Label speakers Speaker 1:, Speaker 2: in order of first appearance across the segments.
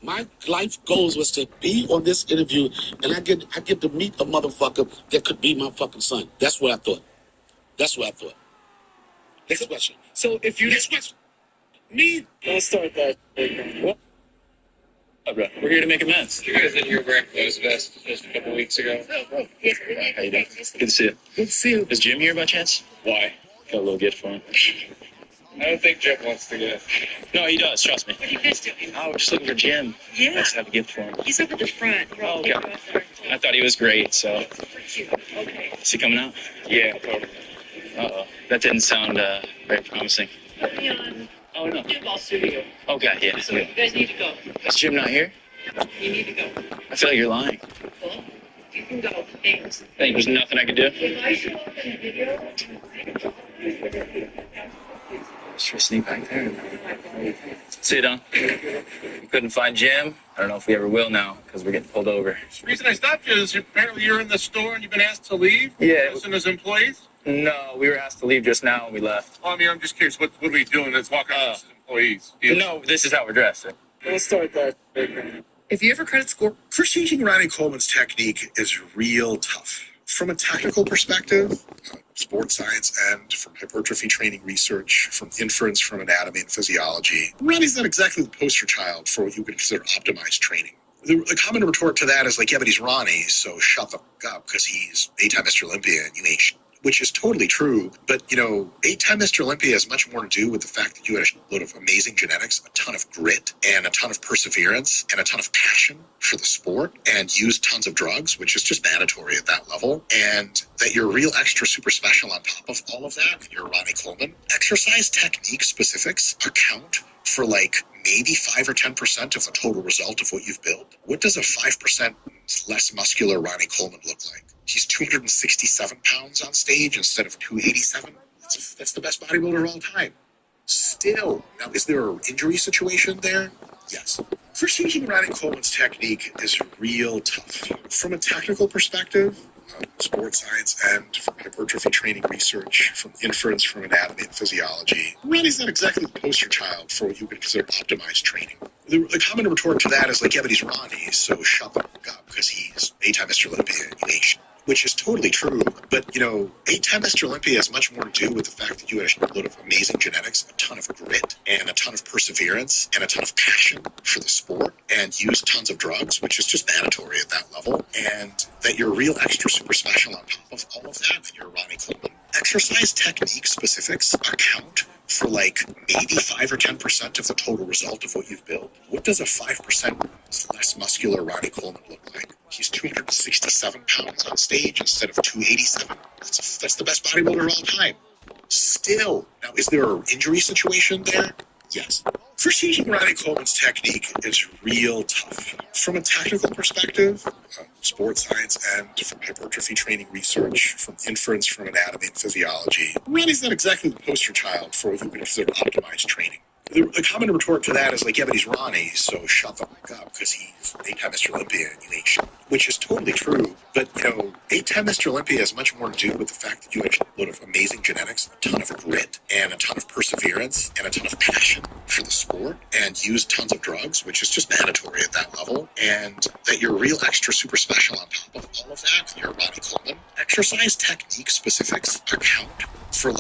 Speaker 1: My life goals was to be on this interview, and I get to meet a motherfucker that could be my fucking son. That's what I thought. Next question.
Speaker 2: So if you
Speaker 1: Next question. Me.
Speaker 2: I'll start that. What?
Speaker 3: Oh, bro. We're here to make amends.
Speaker 4: You guys in here wearing clothes vest just a couple weeks ago.
Speaker 3: Yes, we did. How you doing? Good to see you.
Speaker 1: Good to see you.
Speaker 3: Is Jim here by chance?
Speaker 4: Why?
Speaker 3: Got a little gift for him.
Speaker 4: I don't think Jim wants to get.
Speaker 3: No, he does. Trust me.
Speaker 5: What are you guys doing?
Speaker 3: Oh, we're just looking for Jim.
Speaker 5: Yeah.
Speaker 3: Let's have a gift for him.
Speaker 5: He's up at the front.
Speaker 3: Oh, okay. I thought he was great, so.
Speaker 5: Okay.
Speaker 3: Is he coming out?
Speaker 4: Yeah, totally.
Speaker 3: Uh-oh. That didn't sound very promising.
Speaker 5: Put me on
Speaker 3: Oh, no.
Speaker 5: Football Studio.
Speaker 3: Okay, yeah.
Speaker 5: So you guys need to go.
Speaker 3: Is Jim not here?
Speaker 5: You need to go.
Speaker 3: I feel like you're lying.
Speaker 5: Well, you can go. Thanks.
Speaker 3: Think there's nothing I can do?
Speaker 5: If I show up in the video,
Speaker 3: Just try to sneak back there. See, Don. We couldn't find Jim. I don't know if we ever will now because we're getting pulled over.
Speaker 6: The reason I stopped you is apparently you're in the store and you've been asked to leave?
Speaker 3: Yeah.
Speaker 6: Listen as employees?
Speaker 3: No, we were asked to leave just now and we left.
Speaker 6: Well, I mean, I'm just curious. What are we doing that's walking us as employees?
Speaker 3: No, this is how we're dressed.
Speaker 2: I'll start that.
Speaker 7: If you have a credit score, first teaching Ronnie Coleman's technique is real tough. From a technical perspective, sports science and from hypertrophy training research, from inference from anatomy and physiology, Ronnie's not exactly the poster child for what you would consider optimized training. The common retort to that is like, yeah, but he's Ronnie, so shut the fuck up because he's 8-time Mr. Olympia and you ain't shit. Which is totally true, but, 8-time Mr. Olympia has much more to do with the fact that you had a load of amazing genetics, a ton of grit, and a ton of perseverance, and a ton of passion for the sport, and used tons of drugs, which is just mandatory at that level, and that you're real extra super special on top of all of that, and you're Ronnie Coleman. Exercise technique specifics account for maybe 5 or 10% of the total result of what you've built. What does a 5% less muscular Ronnie Coleman look like? He's 267 pounds on stage instead of 287. That's the best bodybuilder of all time. Still, now, is there an injury situation there? Yes. First teaching Ronnie Coleman's technique is real tough. From a technical perspective, sports science and from hypertrophy training research, from inference from anatomy and physiology, Ronnie's not exactly the poster child for what you would consider optimized training. The common retort to that is like, yeah, but he's Ronnie, so shut the fuck up because he's 8-time Mr. Olympia and you ain't shit. Which is totally true, but 8-time Mr. Olympia has much more to do with the fact that you had a load of amazing genetics, a ton of grit, and a ton of perseverance, and a ton of passion for the sport, and used tons of drugs, which is just mandatory at that level, and that you're real extra super special on top of all of that, and you're Ronnie Coleman. Exercise technique specifics account for maybe 5 or 10% of the total result of what you've built. What does a 5% less muscular Ronnie Coleman look like? He's 267 pounds on stage instead of 287. That's the best bodybuilder of all time. Still, now, is there an injury situation there? Yes. First teaching Ronnie Coleman's technique is real tough. From a technical perspective, sports science and from hypertrophy training research, from inference from anatomy and physiology, Ronnie's not exactly the poster child for what you would consider optimized training. The common retort to that is like, yeah, but he's Ronnie, so shut the fuck up because he's 8-time Mr. Olympia and you ain't shit. Which is totally true, but 8-time Mr. Olympia has much more to do with the fact that you had a load of amazing genetics, a ton of grit, and a ton of perseverance, and a ton of passion for the sport, and used tons of drugs, which is just mandatory at that level, and that you're real extra super special on top of all of that, and you're Ronnie Coleman. Exercise technique specifics account for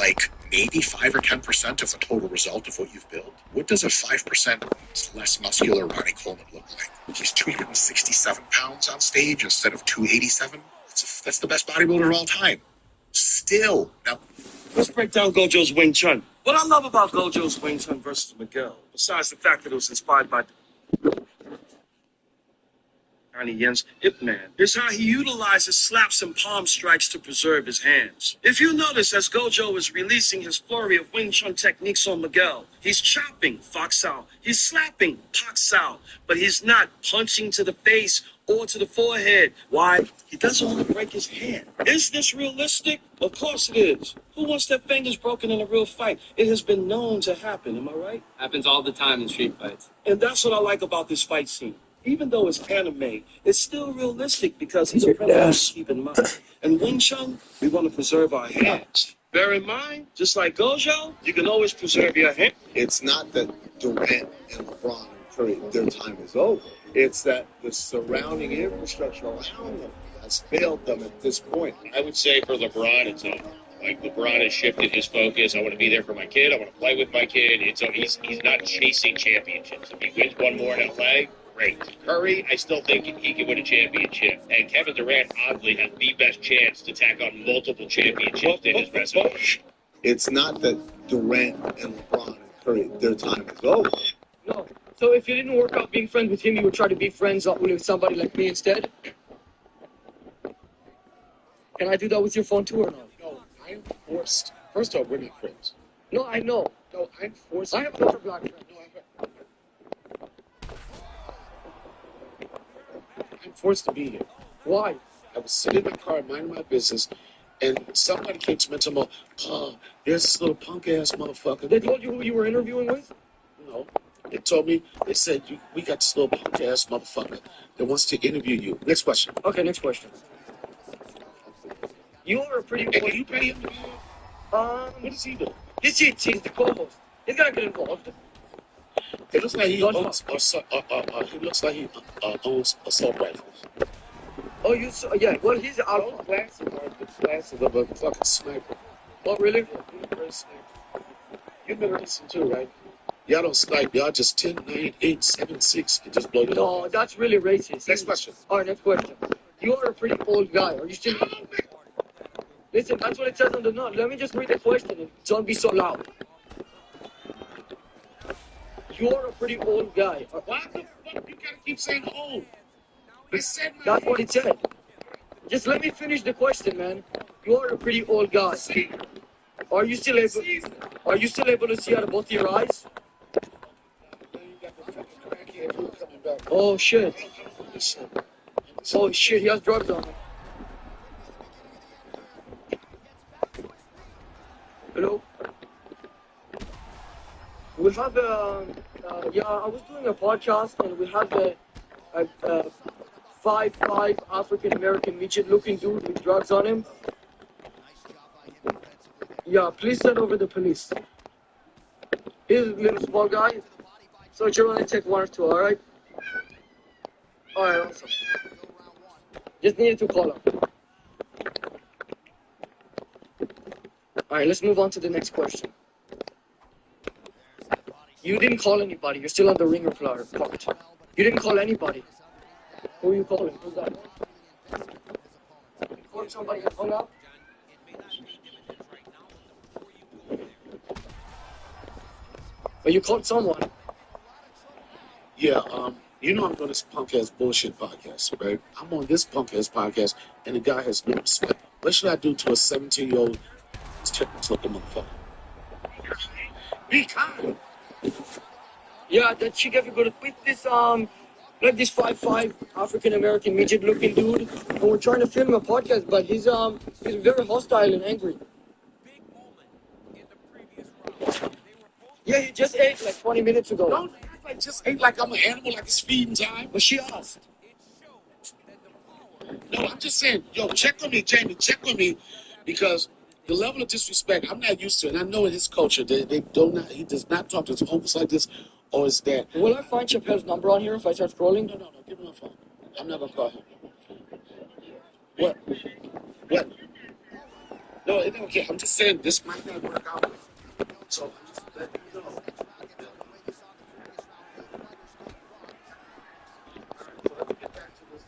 Speaker 7: maybe 5 or 10% of the total result of what you've built. What does a 5% less muscular Ronnie Coleman look like? He's 267 pounds on stage instead of 287. That's the best bodybuilder of all time. Still, now,
Speaker 2: Let's break down Gojo's Wing Chun. What I love about Gojo's Wing Chun versus Miguel, besides the fact that it was inspired by Donnie Yen's Ip Man, is how he utilizes slaps and palm strikes to preserve his hands. If you notice, as Gojo is releasing his flurry of Wing Chun techniques on Miguel, he's chopping, Fox Sao. He's slapping, Pak Sao. But he's not punching to the face or to the forehead. Why? He doesn't want to break his hand. Is this realistic? Of course it is. Who wants their fingers broken in a real fight? It has been known to happen, am I right?
Speaker 4: Happens all the time in street fights.
Speaker 2: And that's what I like about this fight scene. Even though it's anime, it's still realistic because he's a predator to keep in mind. And Wing Chun, we want to preserve our hands. Bear in mind, just like Gojo, you can always preserve your hand.
Speaker 8: It's not that Durant and LeBron are Curry, their time is over. It's that the surrounding infrastructure around them has failed them at this point.
Speaker 6: I would say for LeBron, it's over. Like LeBron has shifted his focus. I want to be there for my kid. I want to play with my kid. He's not chasing championships. If he wins one more in LA, great. Curry, I still think he can win a championship. And Kevin Durant oddly has the best chance to tack on multiple championships in his resume.
Speaker 8: It's not that Durant and LeBron and Curry, their time is over.
Speaker 9: No. So if you didn't work out being friends with him, you would try to be friends with somebody like me instead? Can I do that with your phone too or no?
Speaker 1: No, I'm forced. First off, we're not friends.
Speaker 9: No, I know.
Speaker 1: No, I'm forced.
Speaker 9: I have another black friend.
Speaker 1: I'm forced to be here.
Speaker 9: Why?
Speaker 1: I was sitting in my car minding my business, and somebody came to me and told me, there's this little punk ass motherfucker.
Speaker 9: They told you who you were interviewing with?
Speaker 1: No. They told me, they said, we got this little punk ass motherfucker that wants to interview you. Next question.
Speaker 9: Okay, next question. You are a pretty
Speaker 1: Hey,
Speaker 9: boy.
Speaker 1: can you pay him? What does he do?
Speaker 9: He's the co-host. He's gonna get involved.
Speaker 1: It looks like he
Speaker 9: Don't
Speaker 1: owns, he looks like he owns assault rifles.
Speaker 9: Oh, you saw? Yeah. Well, he's
Speaker 1: Those
Speaker 9: out.
Speaker 1: glasses are the glasses of a fucking sniper.
Speaker 9: Oh, really?
Speaker 1: You're a sniper. You've been racing too, right? Y'all don't snipe. Y'all just 10, 9, 8, 7, 6 and just blow your
Speaker 9: No,
Speaker 1: head.
Speaker 9: that's really racist.
Speaker 1: Next question.
Speaker 9: All right, next question. You are a pretty old guy. Are you still? Listen, that's what it says on the note. Let me just read the question and don't be so loud. You are a pretty old guy.
Speaker 1: Why the fuck you gotta keep saying old? I said my
Speaker 9: That's what it said. Just let me finish the question, man. You are a pretty old guy. Are you still able? Are you still able to see out of both your eyes? Oh shit! Oh shit! He has drugs on him. Hello. We have yeah. I was doing a podcast and we have a 5'5" African American midget looking dude with drugs on him. Yeah, please send over the police. He's a little small guy, so it should only take 1 or 2, alright? Alright, awesome. Just needed to call him. Alright, let's move on to the next question. You didn't call anybody, you're still on the ringer part. You didn't call anybody. Who are you calling? Who's that? You called somebody that hung up? But you called someone.
Speaker 1: Yeah, you know I'm doing this punk ass bullshit podcast, right? I'm on this punk ass podcast, and the guy has no respect. What should I do to a 17-year-old looking motherfucker? Be kind.
Speaker 9: Yeah, that chick ever go to with this like this 5'5" African American midget looking dude, and we're trying to film a podcast, but he's very hostile and angry. Yeah, he just ate like 20 minutes ago.
Speaker 1: Don't act like just ain't like I'm an animal, like it's feeding time.
Speaker 9: But she asked.
Speaker 1: No, I'm just saying, yo, check on me, Jamie, check on me, because the level of disrespect I'm not used to, and I know in his culture they do not. He does not talk to his homies like this, or is that?
Speaker 9: Will I find Chappelle's number on here if I start scrolling?
Speaker 1: No, give me my phone. I'm not gonna call him. What? What? No, it don't care. I'm just saying this might not work out. So I'm just letting you know. So let me get back to this.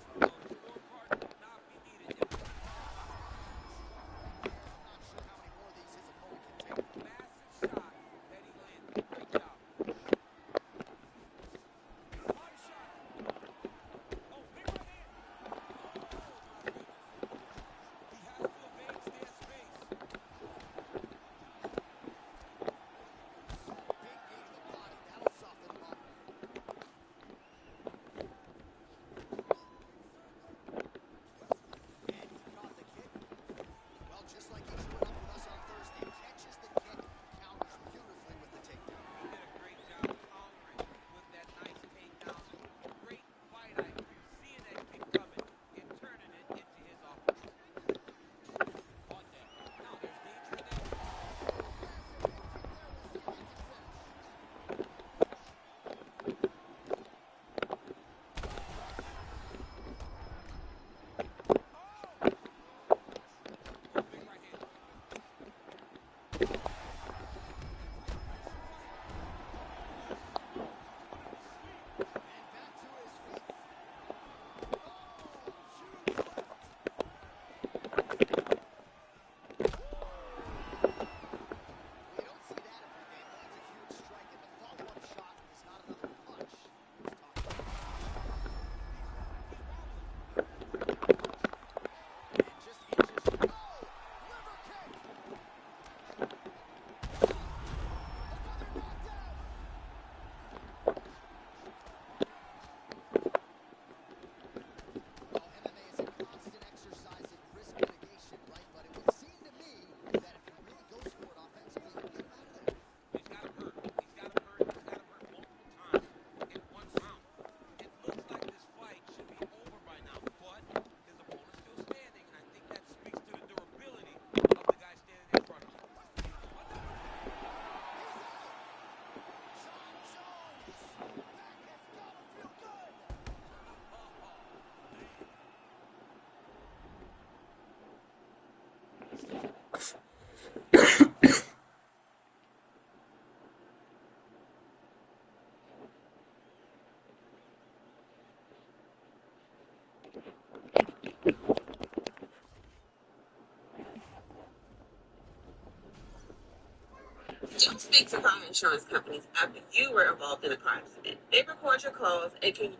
Speaker 10: Don't speak to car insurance companies after you were involved in a car accident. They record your calls and can.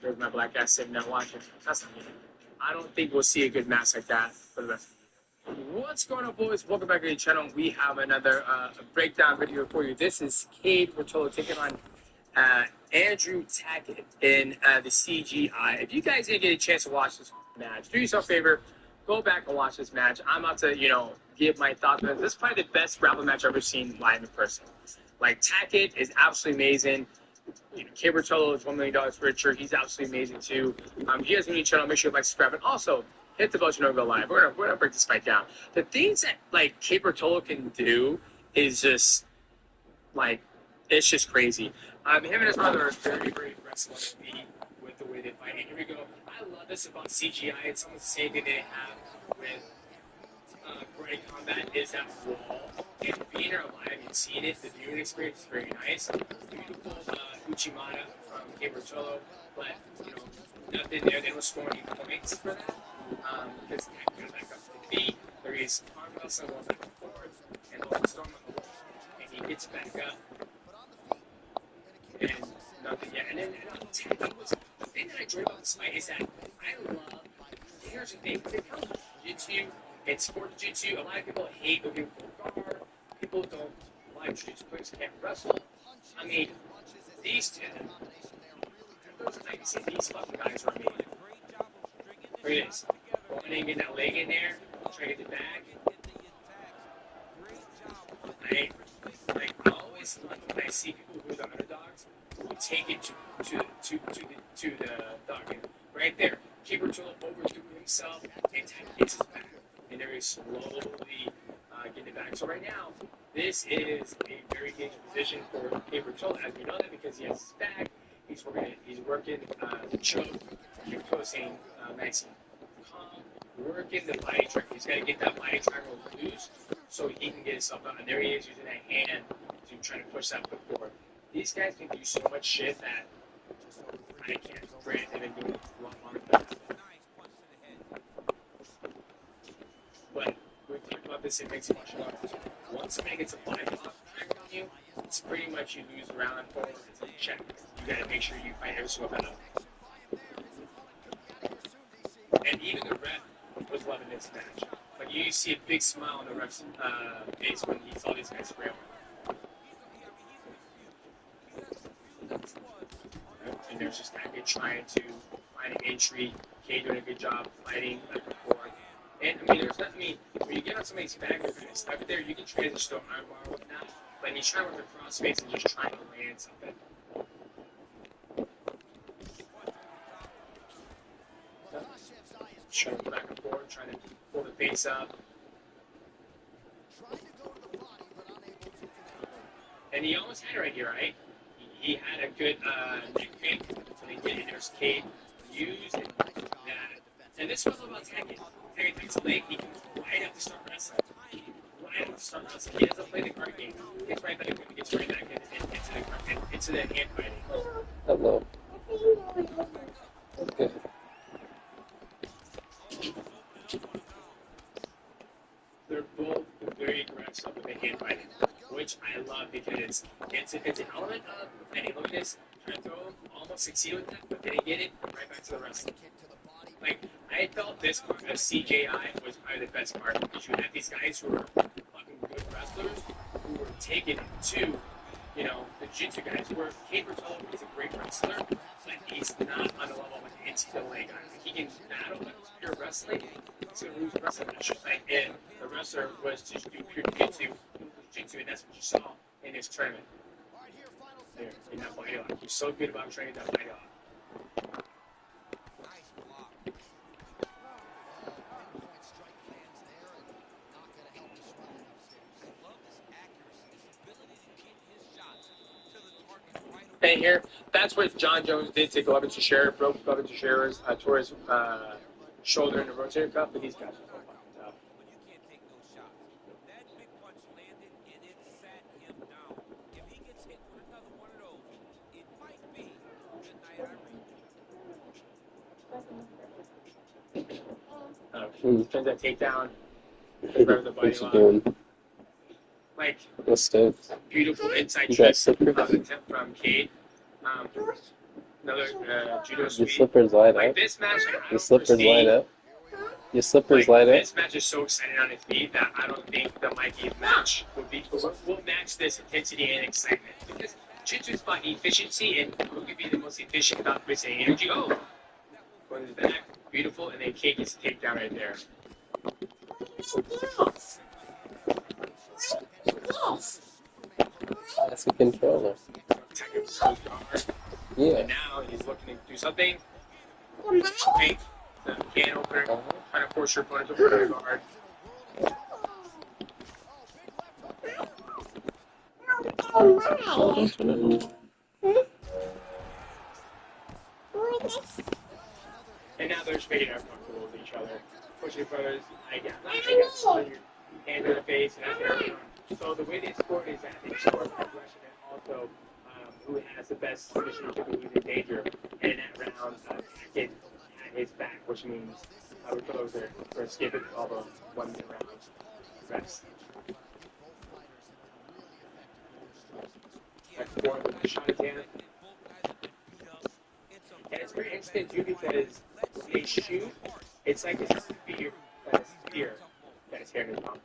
Speaker 11: There's my black ass sitting there watching. That's not me. I don't think we'll see a good match like that for the rest of the year. What's going on, boys? Welcome back to the channel. We have another breakdown video for you. This is Cade Portola taking on Andrew Tackett in the CGI. If you guys didn't get a chance to watch this match, do yourself a favor, go back and watch this match. I'm about to, give my thoughts on it. This is probably the best grappling match I've ever seen live in person. Like, Tackett is absolutely amazing. Cade Portola is $1 million richer. He's absolutely amazing, too. If you guys are new to the channel, make sure you like, subscribe, and also hit the bell so you don't go live. We're gonna break this fight down. The things that, Cade Portola can do is just, it's just crazy. Him and his brother are very, very aggressive on the feet with the way they fight. And here we go. I love this about CGI. It's almost the same thing they have with karate combat is that wall. And being there live and seeing it, the viewing experience is very nice. Beautiful Uchimata from Cade Portola, but, nothing there. They don't score any points for that. Because he can't get back up to the feet. There is arm wrestling going back and forth, and all the storm on the wall. And he gets back up. And nothing yet. And then the thing that I enjoy about this fight is that I love. Here's the thing: when it comes to jiu-jitsu and sport jiu-jitsu, a lot of people hate looking for guard. People don't like jiu-jitsu players can't wrestle. I mean, these two. Those nights, these fucking guys are amazing. Look at this. Going in, getting that leg in there, trying to get the bag. I always love when I see people who are the underdogs who take it to the dog. And right there, Cade Portola overthrew himself and gets his back. And there is slowly getting it back. So right now, this is a very dangerous position for Cade Portola, as we know that because he has his back. He's working the choke. Cade Portola saying nice and calm, working the body triangle. He's got to get that body triangle loose so he can get himself out. And there he is using that hand to try to push that foot forward. These guys can do so much shit that I can't grant they've been doing it for a long time. But we talked about this in mixed martial arts. Once somebody gets a body lock triangle on you, it's pretty much you lose the round forward. It's a check. You got to make sure you fight every single battle. And even the ref was loving this match. Like you see a big smile on the ref's face when he saw these guys railing. And there's just that kid trying to find an entry. Cade doing a good job fighting back and forth. And I mean, there's nothing. I mean, when you get on somebody's back and stuck there, you can transition to an arm bar or whatnot. But he's trying to work the cross face and just trying to land something. Trying to go back and forth, trying to pull the face up. And he almost had it right here, right? He had a good neck pick, so they did it. There's Cade used that. And this was about Tackett. Tackett takes a leg, he comes right up to start wrestling. Right up to start wrestling. He doesn't play the card game. He gets right back in, he gets right back into the hand fighting.
Speaker 4: Hello. Okay.
Speaker 11: They're both very aggressive with the hand fighting, which I love because it's an element of fighting. Look at this, trying to throw him, almost succeed with that, but didn't get it, right back to the wrestling. Like, I felt this part of CJI was probably the best part because you had these guys who were fucking good wrestlers who were taking it to, the jiu-jitsu guys. Where Cade Portola is a great wrestler, but he's not on the level of an NCAA guy. Like, he can battle with pure wrestling. He's going to lose wrestling match. And the wrestler was to do pure jiu-jitsu, and that's what you saw in his tournament. There, in that body lock. He's so good about training that body lock. And here, that's what John Jones did to Glover Teixeira, broke Glover Teixeira's Torres shoulder in the rotator cuff, but these guys are so fucking tough. Turns that takedown. Grabs the body
Speaker 12: What's he
Speaker 11: lock.
Speaker 12: doing?
Speaker 11: Like,
Speaker 12: What's Stokes?
Speaker 11: beautiful inside
Speaker 12: You got
Speaker 11: trick
Speaker 12: slippers?
Speaker 11: attempt from Cade. Another judo
Speaker 12: Your
Speaker 11: sweep.
Speaker 12: slippers light
Speaker 11: Like
Speaker 12: up?
Speaker 11: this match, like, I
Speaker 12: Your
Speaker 11: don't
Speaker 12: slippers
Speaker 11: foresee.
Speaker 12: light up? Your slippers
Speaker 11: Like,
Speaker 12: light up?
Speaker 11: this match is so exciting on its feet that I don't think the Mikey match will match this intensity and excitement. Because Jiu-Jitsu is about efficiency, and who could be the most efficient without wasting energy? Oh, going to the back, beautiful, and then Cade gets a takedown right there.
Speaker 12: That's a controller. Yeah.
Speaker 11: And now he's looking to do something. Make the can opener, trying to force your opponent to open your guard. And now they're just making it uncomfortable with each other. Pushing each other's, I guess, your hand in the face, and that's what so the way they score is that they score aggression and also who has the best submission typically is in danger. And in that round, Tackett had his back, which means we're closer for skipping all the 1 minute rounds. Rest. That's four with the shot attempt. And it's very interesting too because when they shoot, it's like a spear that is here in his mouth.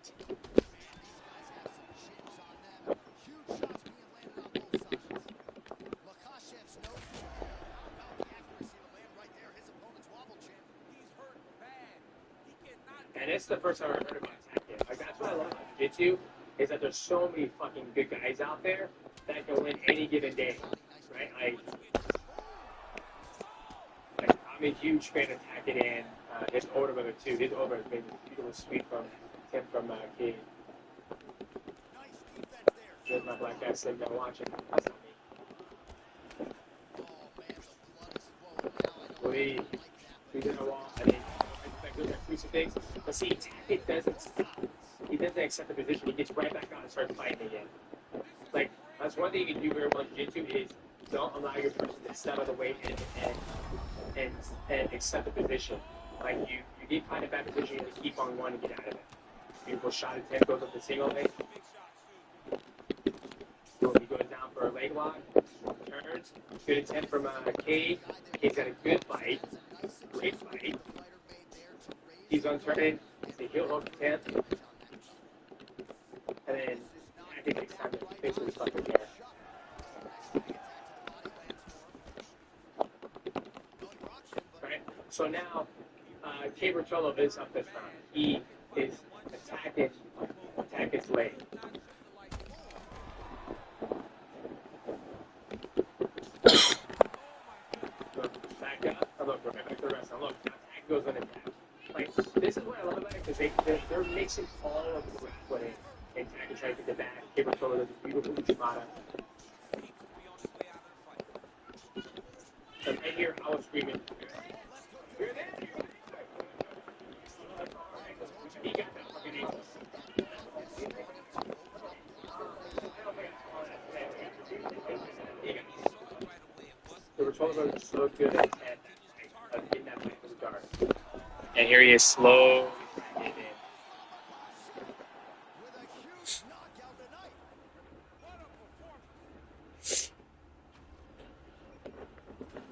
Speaker 11: And it's the first time I heard about Tackett. Like that's what I love about Jiu-Jitsu is that there's so many fucking good guys out there that can win any given day, right? Like I'm a huge fan of Tackett and his older brother too. His older brother made a beautiful sweep from Tim from Cade. There's my black guy sitting there watching. That's not me. He's in the wall. I think those are crucifix. But see, Tackett doesn't stop. He doesn't accept the position. He gets right back on and starts fighting again. Like, that's one thing you can do very well in Jiu-Jitsu is don't allow your person to step out of the way and accept the position. Like, you need to find a bad position and keep on going to get out of it. Beautiful shot attempt, goes up the single leg. He goes down for a leg lock. Turns. Good attempt from Cade. Cade's got a good fight. Great fight. He's unturning. It's a heel hook attempt. And then I think next time the face was fucking there. Right? So now, Cade Rotolo is up this round. He is attack his leg. Look, back up. Oh, look, right back to the rest. Now look, now attack goes on attack. Like, this is what I love about it, because they're mixing all of the grappling and tag and trying to get the back. Cade Rotolo does a beautiful Uchimata. And right here, I was screaming, you're there! He got that fucking ankle. The Rotolo is so good at getting that fight with the guard. And here he is slowly trying to get in.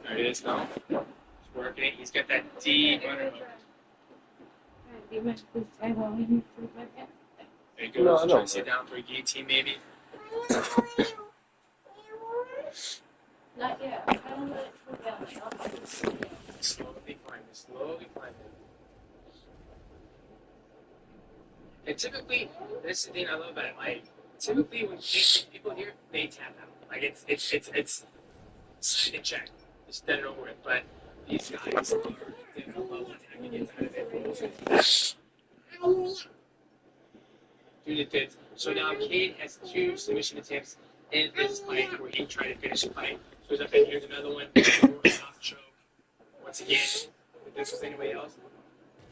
Speaker 11: There it is now. He's working it. He's got that deep underhook. There he goes.
Speaker 12: No, I
Speaker 11: Trying
Speaker 12: don't
Speaker 11: to sit down for a guillotine, maybe.
Speaker 5: Not yet. I don't let it cool down.
Speaker 11: Slowly climbing, slowly climbing. And typically, this is the thing I love about it. Like, typically when people here, they tap out. Like, it's sign and check. Just done it over with. But these guys are different level attacking inside of it. Do the fifth. So now Cade has 2 submission attempts in this fight where he tried to finish the fight. So he's up in here's another one. Soft choke. Once again, if this was anybody else,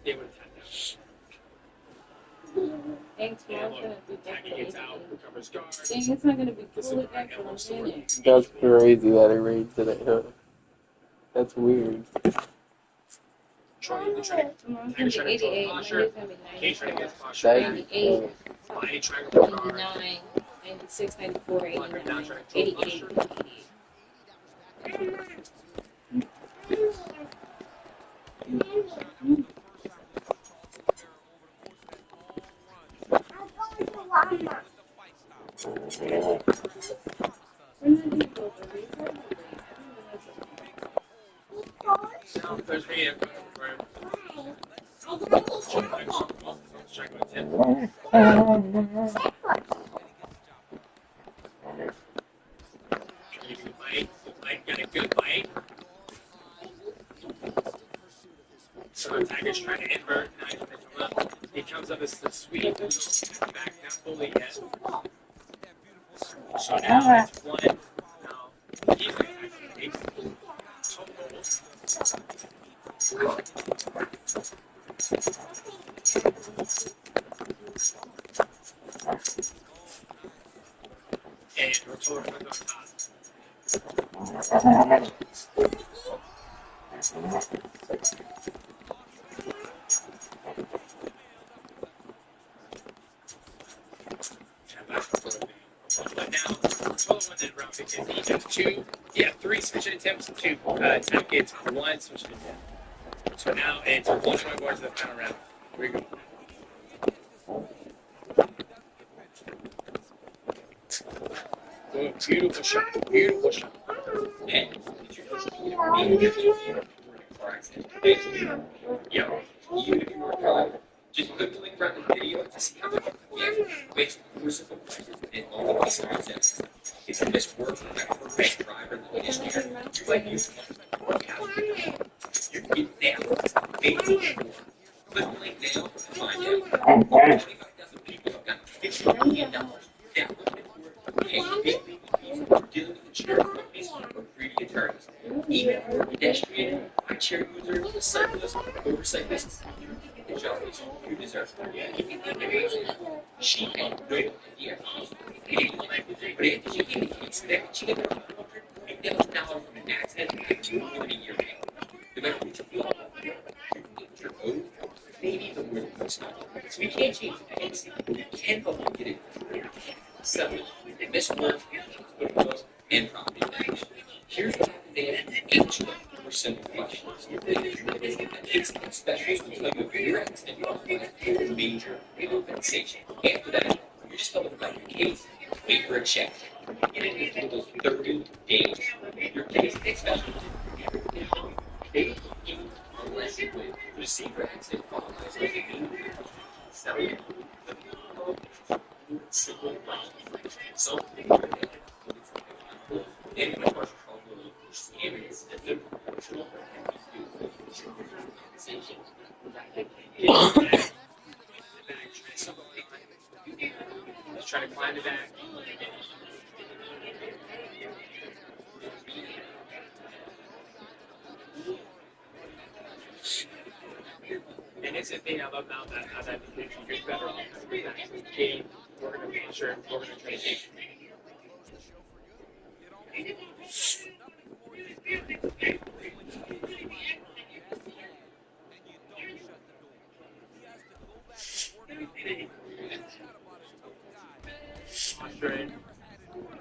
Speaker 11: they would have tapped out.
Speaker 5: Thanks,
Speaker 11: And
Speaker 5: Mom.
Speaker 11: look, Tackett gets out, recovers guard.
Speaker 5: Dang, it's not gonna be cool again for a minute.
Speaker 12: That's crazy that it rained today, huh? That's weird.
Speaker 11: control. They're trying
Speaker 5: Tomorrow's
Speaker 11: to
Speaker 5: gonna be 88.
Speaker 11: posture.
Speaker 5: Monday's gonna be
Speaker 11: Kate's trying to get his
Speaker 5: 94.
Speaker 11: posture back.
Speaker 5: 98.
Speaker 11: Body trying to guard.
Speaker 5: 99. 96, 94,
Speaker 11: Now
Speaker 5: 89.
Speaker 11: trying to control
Speaker 5: 88.
Speaker 11: posture.
Speaker 5: 88.
Speaker 11: Now there's me in for him. Strike with him. Good bite. Got a good bite. So Tiger's trying to invert. Now he's going to come up. He comes up as the sweep. Back, not fully yet. So now it's one. Now he's going to actually and we're forward on top. But now, total win round because he has two, three switching attempts, two attack gets one switching attempt. So now it's 1-point going to the final round. Here we go. Beautiful shot. Beautiful shot. And yeah, even if you were hard, just click the link right in the video to see how much you can get with merciful prices and all the besides that. It's this work for the best driver in the industry. You like you can get now. Click the link now to find out. 25,000 people have got $50 million downloaded. And dealing with insurance companies or greedy attorneys. Even for a pedestrian, rideshare user, a cyclist, motorcyclist, you can get the job you deserve. She had no idea. But if she indicates that she got $150,000 from an accident and $2 million a year, no matter what you feel, you can get your own, maybe even more than so we can't change that. We can help you get it. Seven, this work, and property damage. Here's what they answer for simple questions. It's specialists will tell you if your accident qualifies for major compensation. After that, you're just talking about your case, wait for a check. Get into those 30 days. Your case, especially they unless you would receive your accident qualifies as a major selling. Simple questions. So, and of course, areas that the proportional Let's try to climb it back. And it's the thing I love now that you're better off with actually getting working on sure working on training. Posturing,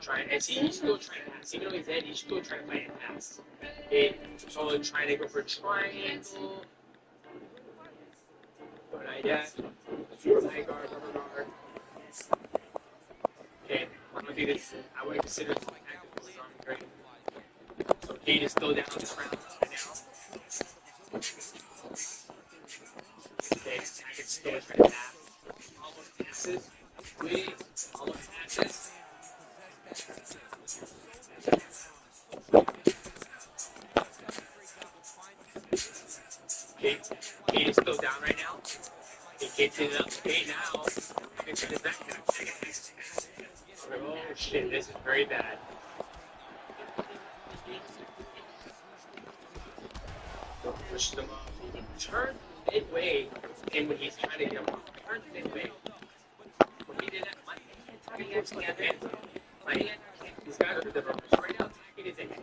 Speaker 11: trying, and see, he's still trying to pass. Even though he's dead, he's still trying to play it pass. So trying to go for a triangle. But not yet. Side guard, rubber guard. Okay, I don't think this, I wouldn't consider this like active this arm great. So Kate is still down this round right now. Okay, attack is still trying to pass. Almost passes. Wait, almost passes. Kate is still down right now. Okay, Kate's in up. Okay, now. It's in his back now. Oh shit, this is very bad. Push them up. Turn midway. And when he's trying to get him off, turn midway. When he did that, he's got to the rubber. Right now, attacking is ahead.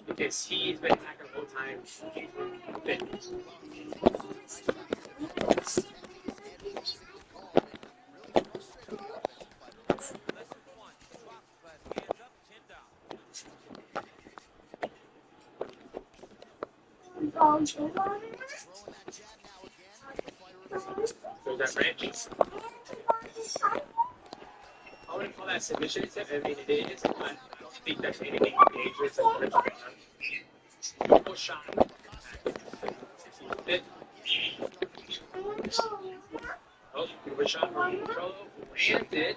Speaker 11: Because he's been attacking full-time fitness. So is that right? I wouldn't call that submission attempt. I mean, it is, but I don't think that's anything dangerous. Double shot. Oh, double shot from Rolo. Landed.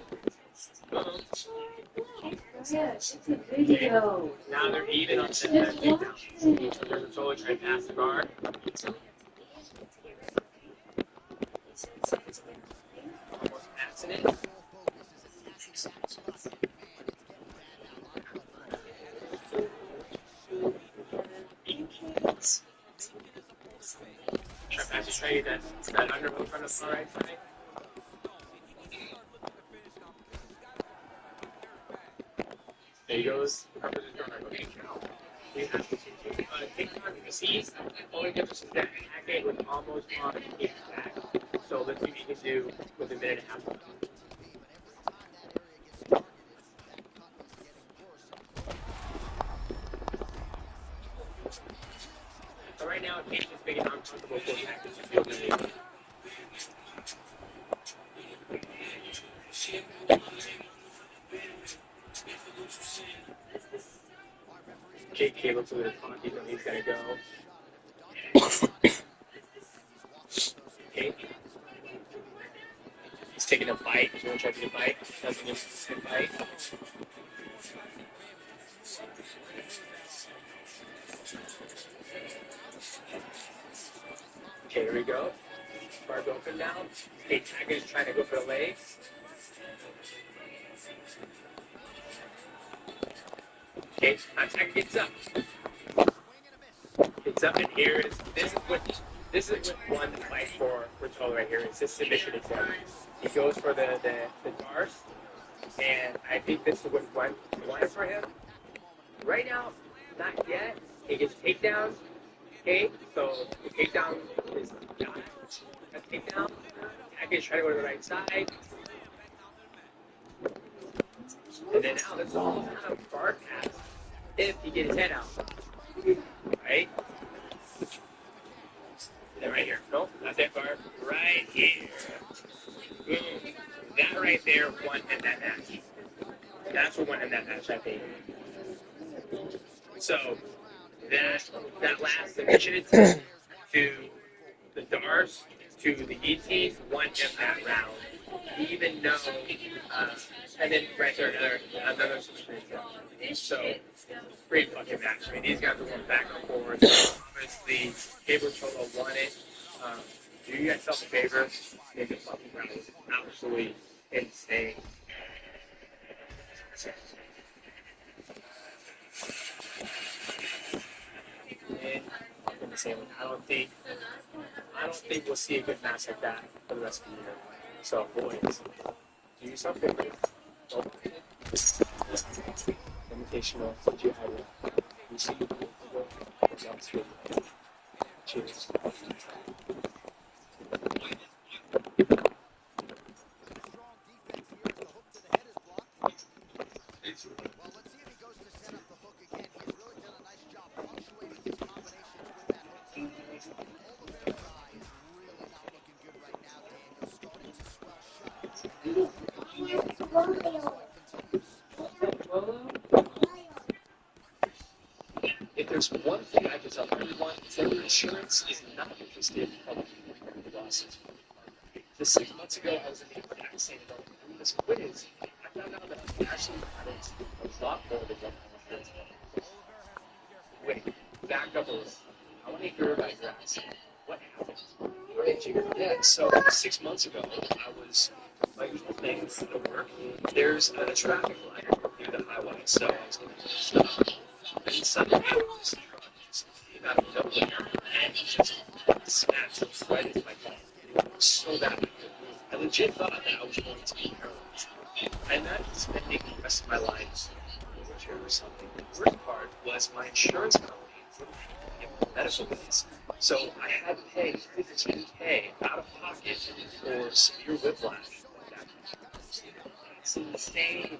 Speaker 11: Okay. Now they're even on the takedown. So there's a Rolo trying to pass the guard. Almost passing it. Try to trade that underhook on the far right side. There he goes. TikTok, you see, the only difference is that Hackett was almost on his back. So let's see what he can do with a minute and a half. So right now, Cage is making it uncomfortable for Hackett to feel good. Jake Cable to the front, you know he's gonna go. Okay. He's taking a bite. He's gonna try to get a bite. Doesn't get a bite. Okay, here we go. Guard open now. Okay, Tiger is trying to go for the legs. Okay, Tiger gets up. Gets up, and here is this is what won the fight for Toll right here. It's this submission attempt. He goes for the Dars, and I think this is what won for him. Right now, not yet. He gets takedown. Okay, so the takedown is not a takedown. Tiger is trying to go to the right side. And then now this is almost kind of guard pass if he gets his head out. Right? That right here. Nope, not that guard. Right here. Boom. That right there won in that match. That's what won in that match, I think. So that last submission attempt to the Dars, to the E-Team, won him that round. Even though, and then right there, another submission attempt. So, great fucking match. I mean, these guys are going back and forth. Obviously, Gabriel Cholo won it. Do you guys yourself a favor? Make the fucking round was absolutely insane. And I'm the same. I don't think we'll see a good match like that for the rest of the year. So, boys, do yourself a favor. Don't invitational. Did you have it? You see you. Cheers. If there's one thing I can tell everyone, it's that your insurance is not interested in helping you repair the losses. Just 6 months ago, I was in the exact same boat. This quiz, I found out that I actually matters a lot more than what my insurance company. Wait, back up a little. I want to hear about your ass. What happened? Yeah, so 6 months ago, I was my usual thing at work. There's a traffic light near the highway, so I was going to stop. And suddenly, this truck just came out of nowhere and just smashed right into my car. It was so bad. I legit thought that I was going to be paralyzed. I imagined spending the rest of my life in a wheelchair or something. The worst part was my insurance company
Speaker 3: medical bills. So I had to pay $15K out of pocket for severe whiplash. It's insane.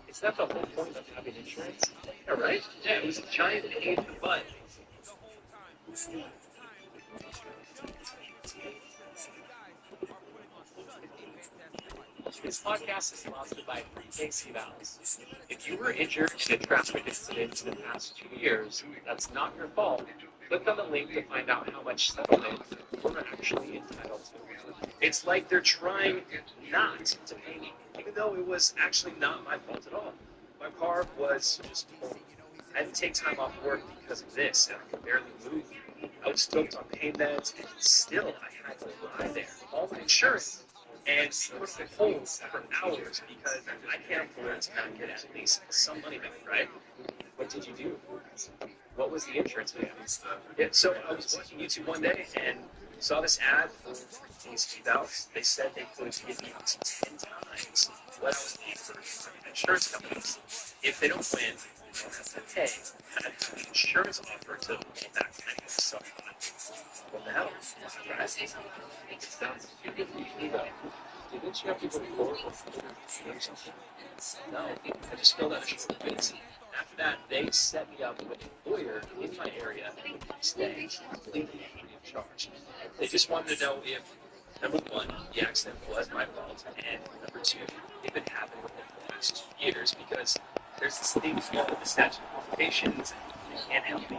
Speaker 3: Is that the whole point of having insurance? Yeah, right? Yeah, it was a giant pain in the butt. This podcast is sponsored by Casey Valves. If you were injured in a traffic incident in the past 2 years, that's not your fault. Click on the link to find out how much settlement you're actually entitled to. It's like they're trying not to pay me, even though it was actually not my fault at all. My car was just totaled. I had to take time off work because of this, and I could barely move. I was stoked on pain meds, and still I had to lie there. All my insurance and put the holes for hours because I can't afford to not get at least some money back, right? What did you do? What was the insurance plan? Yeah, so I was watching YouTube one day and saw this ad for these valves. They said they could give me up to 10 times what I was paying for insurance companies. If they don't win, they don't have to pay. And the insurance offer to pay back anyway. So what the hell? Right? It sounds stupid usually though. Didn't you have to go to court or something? No, I just filled out a short quiz. After that, they set me up with a lawyer in my area stay completely free of charge. They just wanted to know if, number one, the accident was my fault, and number two, if it happened within the last 2 years, because there's this thing called the statute of limitations, and they can't help me.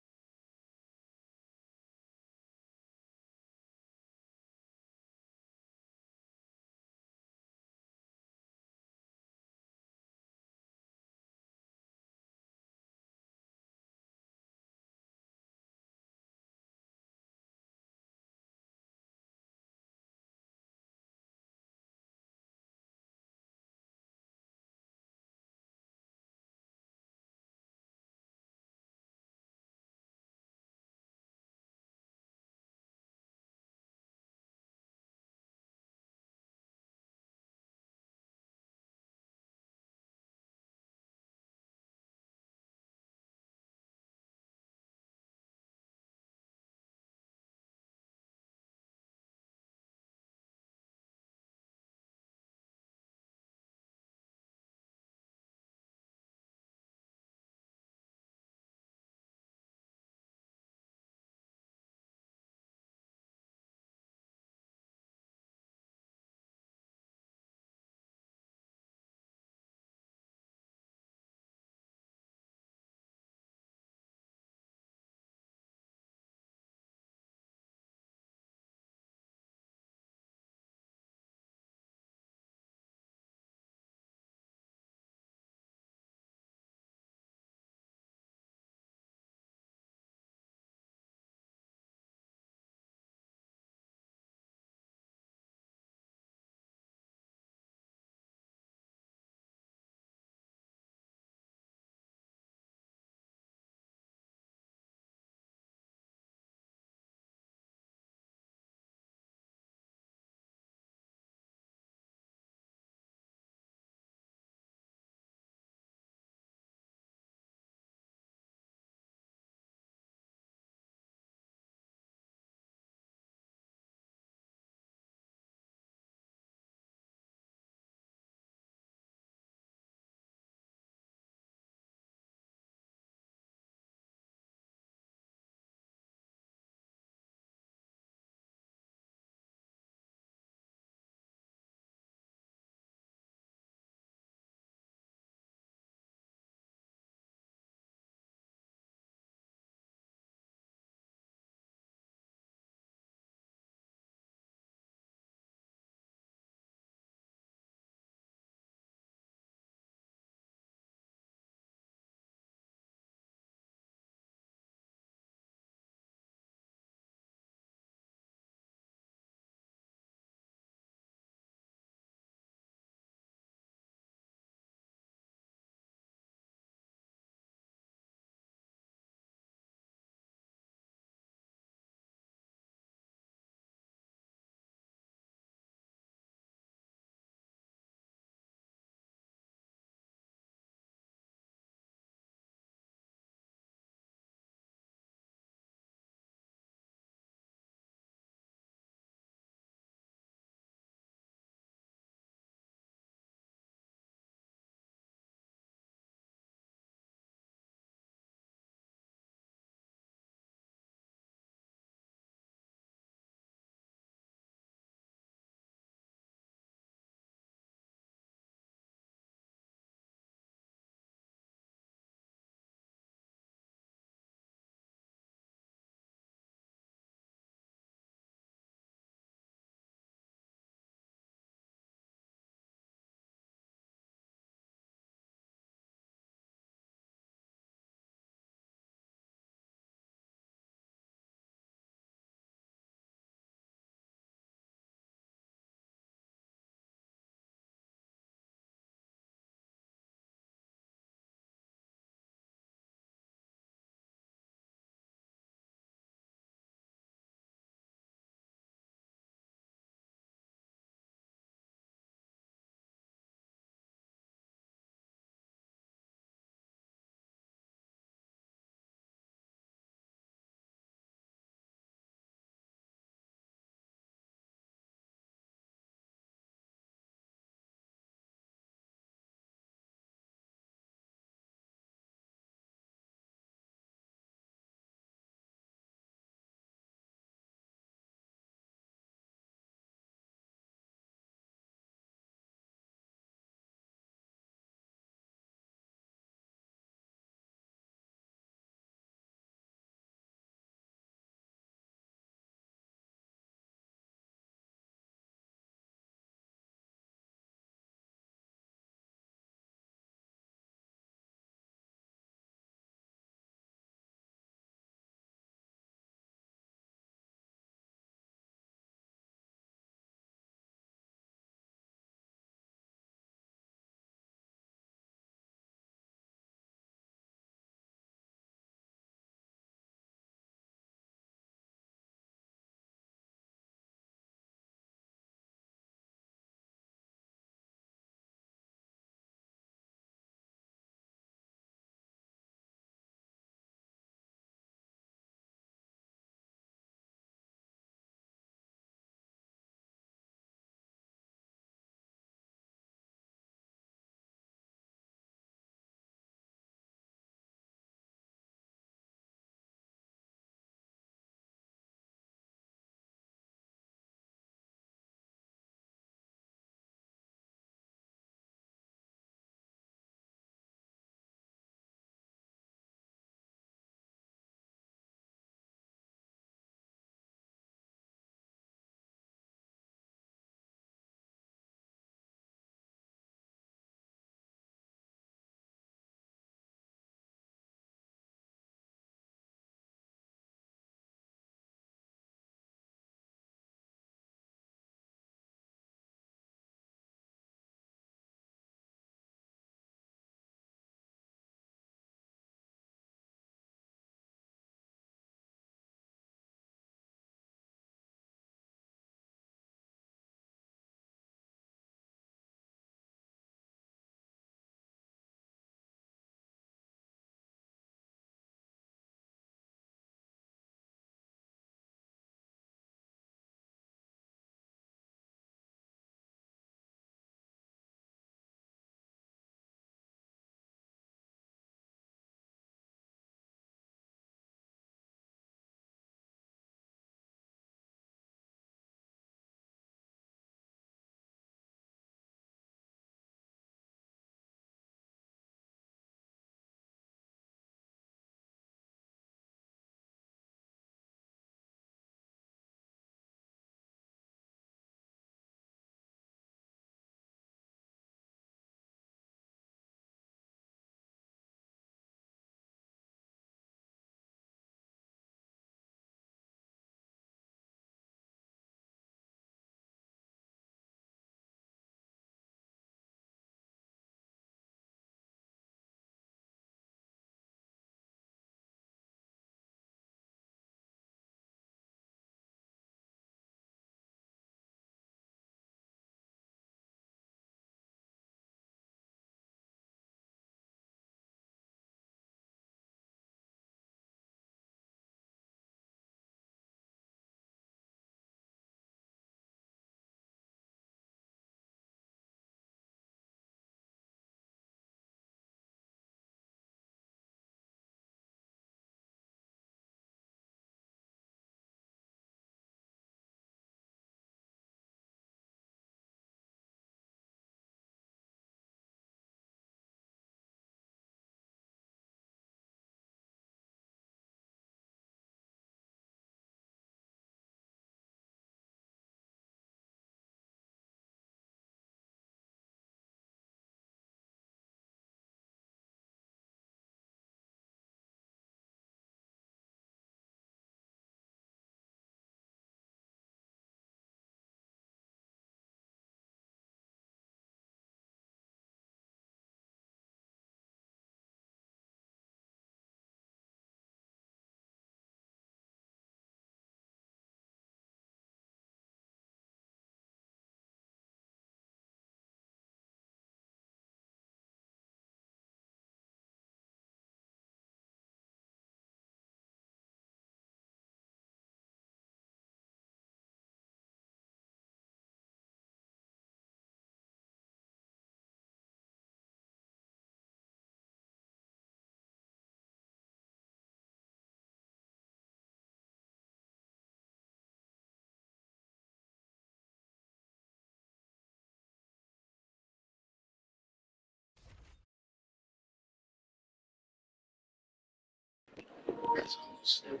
Speaker 6: That's all stupid.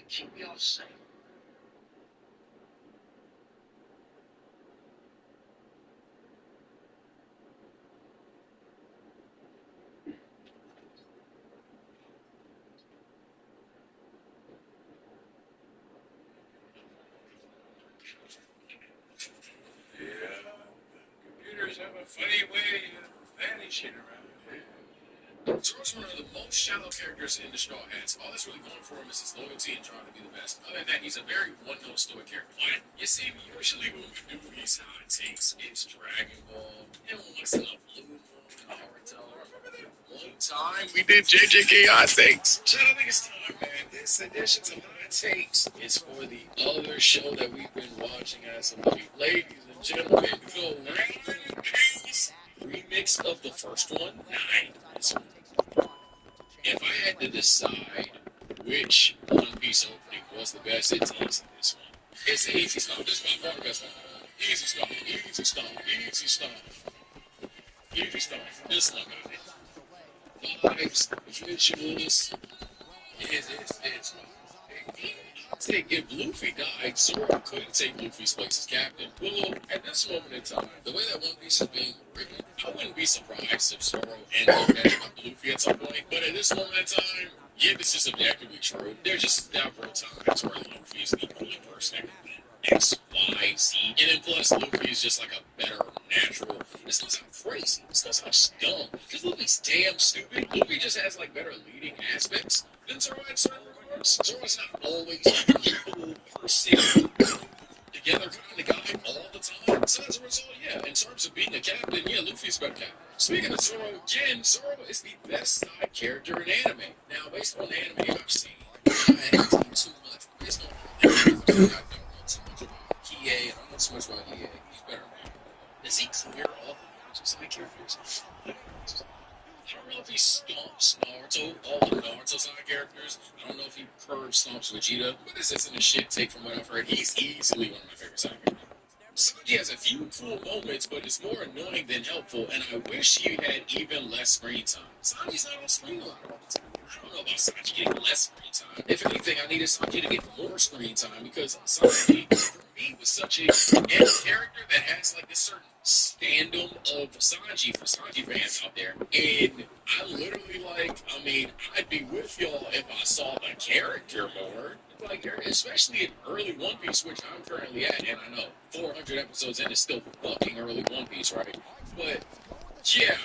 Speaker 6: Keep me all safe.
Speaker 2: Computers have a funny way of vanishing around here. Zorro's one of the most shallow characters in the Straw Hats. All that's really going for him is his loyalty and trying to be the best. Other than that, he's a very one-note stoic character. What? You see, usually when we do these hot takes, it's Dragon Ball, and once in a blue moon, Naruto. Remember that one time we did JJK hot takes? So I think it's time, man. This edition of hot takes is for the other show that we've been watching as of late. Ladies and gentlemen, the Runnin remix of the first one. Nice. If I had to decide which One Piece opening was the best, it's easy this one. It's an easy stuff. This is by far the best one. Easy stuff. Easy stuff. Easy stuff. Easy stuff. This one got it. Vibes, visuals. It's I'd say if Luffy died, Zoro couldn't take Luffy's place as captain. Well, at this moment in time, the way that One Piece is being written, I wouldn't be surprised if Zoro ended up catching up to Luffy at some point. But at this moment in time, yeah, this is objectively true. There's just several times where Luffy is the only person that can win X, Y, Z. And then plus, Luffy is just like a better natural. This doesn't sound crazy. This doesn't sound dumb. Because Luffy's damn stupid. Luffy just has like better leading aspects than Zoro in certain regards. Zoro's not always equal per se together kind of guy all the time. So as a result, yeah, in terms of being a captain, yeah, Luffy's a better captain. Speaking of Zoro, again, Zoro is the best side character in anime. Now, based on the anime I've seen, I haven't seen too much. Based on the anime I don't know too much about Kie. I don't know too much about Kie. He's better than me. Does he clear all the side characters? I don't know if he stomps Naruto, all of Naruto's side characters. I don't know if he curb stomps Vegeta, but this isn't a shit take from what I've heard. He's easily one of my favorite side characters. Sanji has a few cool moments, but it's more annoying than helpful, and I wish he had even less screen time. Sanji's not on screen a lot all the time. I don't know about Sanji getting less screen time. If anything, I needed Sanji to get more screen time because Sanji, for me, was such a character that has like this certain standum of Sanji for Sanji fans out there. And I literally I'd be with y'all if I saw the character more. Like, especially in early One Piece, which I'm currently at, and I know 400 episodes in is still fucking early One Piece, right? But yeah,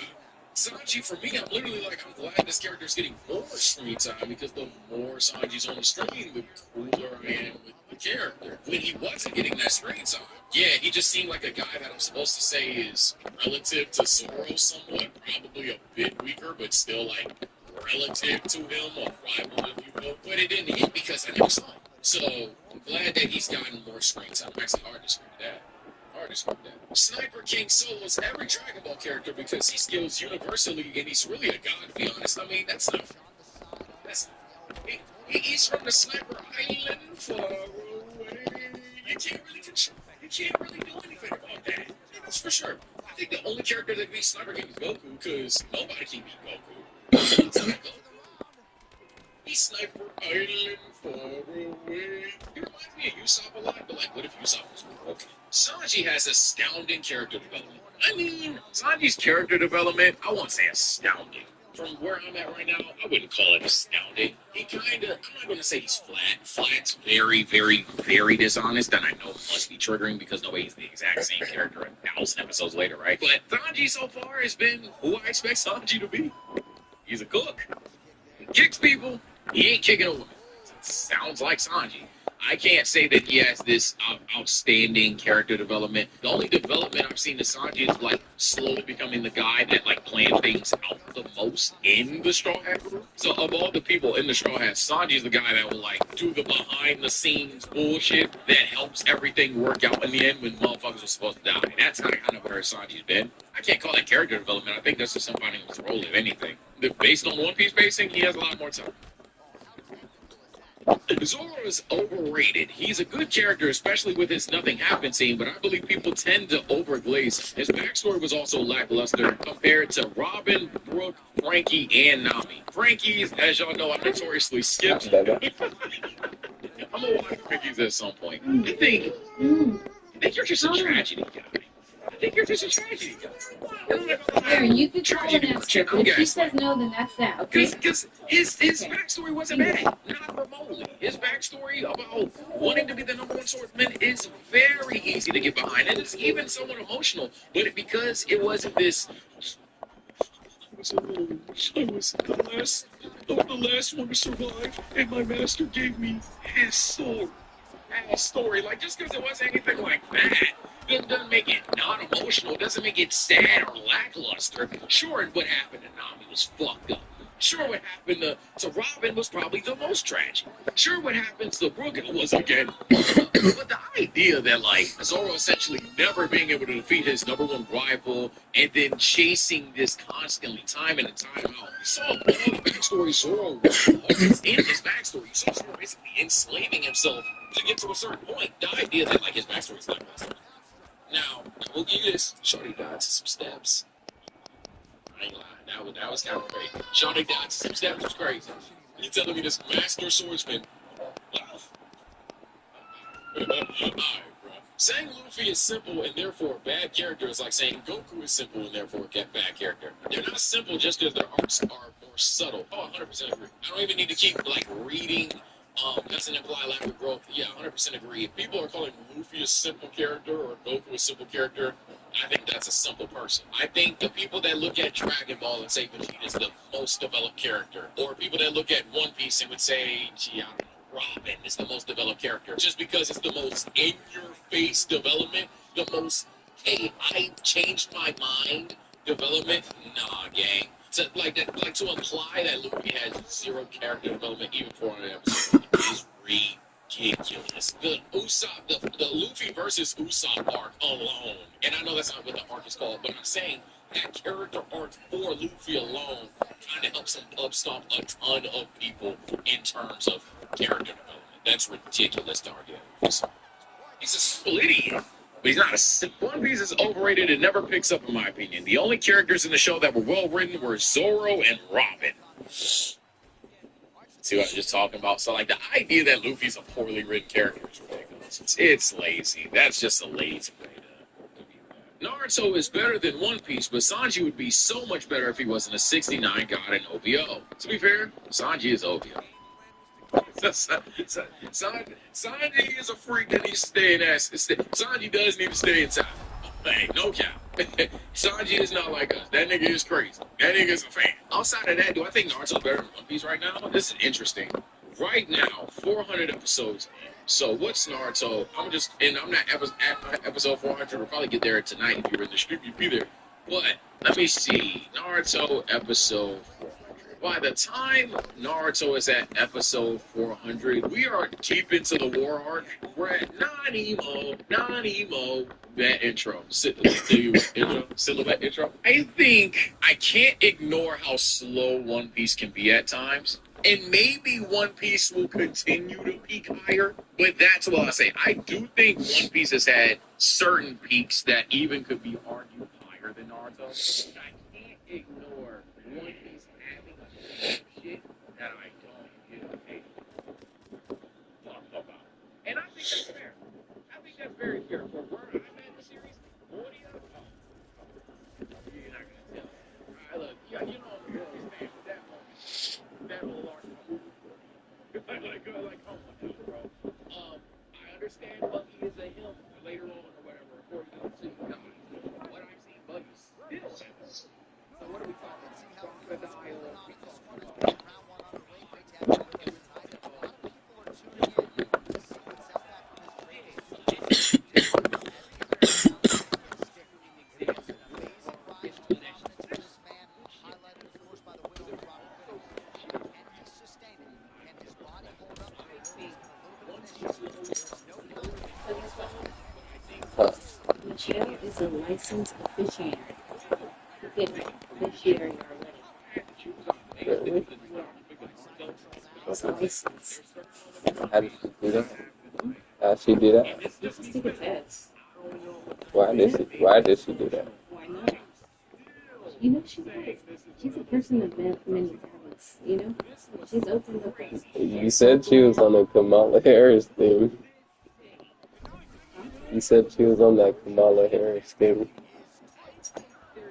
Speaker 2: Sanji, for me, I'm literally like, I'm glad this character's getting more screen time because the more Sanji's on the screen, the cooler I am with the character. When he wasn't getting that screen time, yeah, he just seemed like a guy that I'm supposed to say is relative to Zoro somewhat, probably a bit weaker, but still like relative to him, a rival, if you will. But it didn't hit because I never saw him. So I'm glad that he's gotten more screen time. Actually, hard to scream that. Sniper King Solo's every Dragon Ball character because he skills universally and he's really a god, to be honest. I mean, that's not. That's. He's from the Sniper Island far away. You can't really control. You can't really do anything about that. That's for sure. I think the only character that beats Sniper King is Goku because nobody can beat Goku. Outside of Goku. He's Sniper Island far away. He reminds me of Usopp a lot, but like, what if Usopp was broken? Sanji has astounding character development. I mean, Sanji's character development, I won't say astounding. From where I'm at right now, I wouldn't call it astounding. He kinda, I'm not gonna say he's flat. Flat's very, very, very dishonest, and I know it must be triggering because nobody's the exact same character 1,000 episodes later, right? But Sanji so far has been who I expect Sanji to be. He's a cook. He kicks people. He ain't kicking a woman. Sounds like Sanji. I can't say that he has this outstanding character development. The only development I've seen to Sanji is like slowly becoming the guy that like plans things out the most in the Straw Hat group. So of all the people in the Straw Hat, Sanji's the guy that will like do the behind the scenes bullshit that helps everything work out in the end when motherfuckers are supposed to die. That's kind of where Sanji's been. I can't call that character development. I think that's just him finding his role, if anything. Based on One Piece pacing, he has a lot more time.
Speaker 6: Zoro is overrated. He's a good character, especially with his nothing happened scene, but I believe people tend to overglaze. His backstory was also lackluster compared to Robin, Brooke, Frankie, and Nami. Frankie's, as y'all know, I notoriously skipped. I'm gonna watch Frankie's at some point. I think you're just a tragedy guy. I think you're just a tragedy guy.
Speaker 5: Aaron, you could call
Speaker 6: Tragedy
Speaker 5: and ask her,
Speaker 6: merchant.
Speaker 5: but if she
Speaker 6: Okay.
Speaker 5: says no, then that's that, okay?
Speaker 6: Because his backstory wasn't bad, not remotely. His backstory about wanting to be the #1 swordsman is very easy to get behind, and it's even somewhat emotional. But because it wasn't this, I was alone. I was the last one to survive, and my master gave me his sword. Story. Like, just because it wasn't anything like that, it doesn't make it not emotional. It doesn't make it sad or lackluster. Sure, what happened to Nami was fucked up. Sure, what happened to Robin was probably the most tragic. Sure, what happens to Brooke was again. But the idea that, like, Zoro essentially never being able to defeat his #1 rival and then chasing this constantly, time in and time out. You saw all the backstory Zoro was in his backstory. You saw Zoro basically enslaving himself to get to a certain point. The idea that, like, his backstory is not messed up. Now, we'll give you this. Shorty died to some steps. I ain't lying. That was kind of crazy. Shorty died to some steps was crazy. You telling me this master swordsman? Alright, bro. Saying Luffy is simple and therefore a bad character is like saying Goku is simple and therefore a bad character. They're not simple just because their arcs are more subtle. Oh, 100% agree. I don't even need to keep, like, reading. Doesn't imply lack of growth. Yeah, 100% agree. If people are calling Luffy a simple character or Goku a simple character, I think that's a simple person. I think the people that look at Dragon Ball and say Vegeta is the most developed character, or people that look at One Piece and would say, gee, I don't know, Robin is the most developed character, just because it's the most in-your-face development, the most, hey, I changed my mind development. Nah, gang. To, like that, like to imply that Luffy has zero character development even for an episode is ridiculous. The Luffy versus Usopp arc alone, and I know that's not what the arc is called, but I'm saying that character arc for Luffy alone kind of helps him upstomp a ton of people in terms of character development. That's ridiculous to argue. He's a simple idiot. But he's not a. One Piece is overrated and never picks up, in my opinion. The only characters in the show that were well written were Zoro and Robin. See what I'm just talking about? So, like, the idea that Luffy's a poorly written character is ridiculous. It's lazy. That's just a lazy way to. Naruto is better than One Piece, but Sanji would be so much better if he wasn't a 69 god in OVO. To be fair, Sanji is OVO. Sanji is a freak that needs to stay in ass. Sanji does need to stay inside. Hey, no cap. Sanji is not like us. That nigga is crazy. That nigga is a fan. Outside of that, do I think Naruto's better than One Piece right now? This is interesting. Right now, 400 episodes in. So what's Naruto? I'm not at episode 400. We'll probably get there tonight if you're in the street. You'll be there. But let me see. Naruto episode 400. By the time Naruto is at episode 400, we are deep into the war arc. We're at Nanimo, that intro. Silhouette intro. I think I can't ignore how slow One Piece can be at times. And maybe One Piece will continue to peak higher, but that's what I say. I do think One Piece has had certain peaks that even could be argued higher than Naruto. But I can't ignore One Piece having shit that I don't get talked about. And I think that's fair. I think that's very fair. For where I'm at in the series, what do you have? You're not going to tell. All right, look, yeah, you know I'm really staying with that moment. That little arc. like, oh my God, bro. I understand Bucky is a him later on or whatever, according to the God. What I'm seeing, Bucky still is. So what are we talking about? Crocodile.
Speaker 5: Michelle is a licensed officiant. Good officiary already.
Speaker 12: Really?
Speaker 5: Yeah. It's licensed.
Speaker 12: How did she do that? How she do that?
Speaker 5: Let's just take a test.
Speaker 12: Why did she do that?
Speaker 5: Why not? You know, she's a person of many talents, you know? She's opened up.
Speaker 12: You said she was on the Kamala Harris thing. You said she was on that Kamala Harris thing.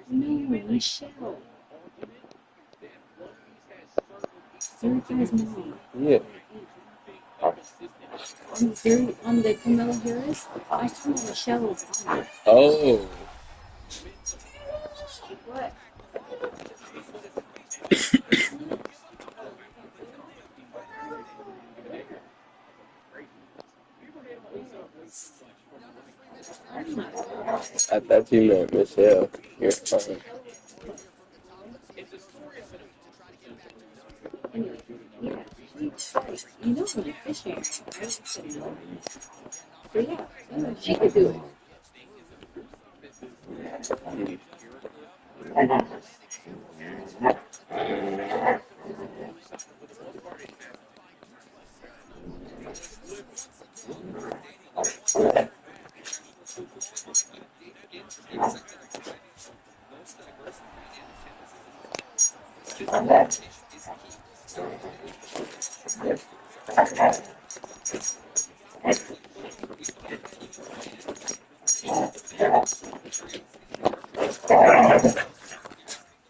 Speaker 5: No, Michelle. Certifies mom.
Speaker 12: Yeah.
Speaker 5: On the Kamala Harris, I saw Michelle Obama.
Speaker 12: Oh.
Speaker 5: What?
Speaker 12: I thought you meant Michelle. You're fine.
Speaker 5: Anyway, yeah, you know I'm fishing, right? So yeah, she could do it.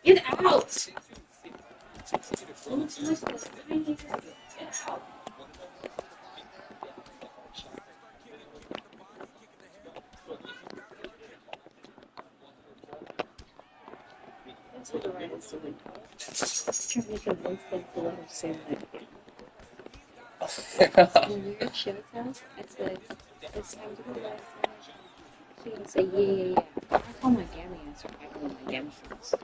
Speaker 5: Get out! Don't touch this tiny. Get out. That's what the right is doing. Trying to convince them to let her say that. When we were at Show's house, I said, it's time to go back. She gonna say, yeah. I call my gammy ass right back on my gammy house.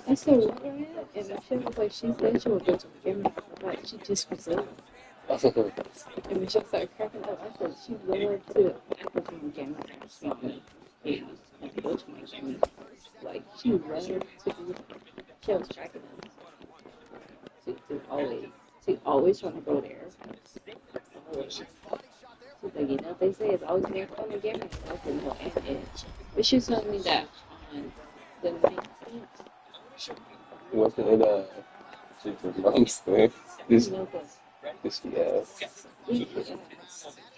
Speaker 5: I said, what, Ryan? And Michelle was like, she said she would go to my gammy house. I thought she just was there. And Michelle started cracking up. I said, she lowered to go to my gammy house. Not me. Yeah, not to go to my gammy house. Like, she lowered to do she was cracking up. To always trying to go there. Always. She's like, you know, they say it's always more fun to gammy house. I said, no, and it. But she was telling me that on the 19th.
Speaker 12: Wasn't it Super Mom's thing? This,
Speaker 5: No,
Speaker 12: this, yeah.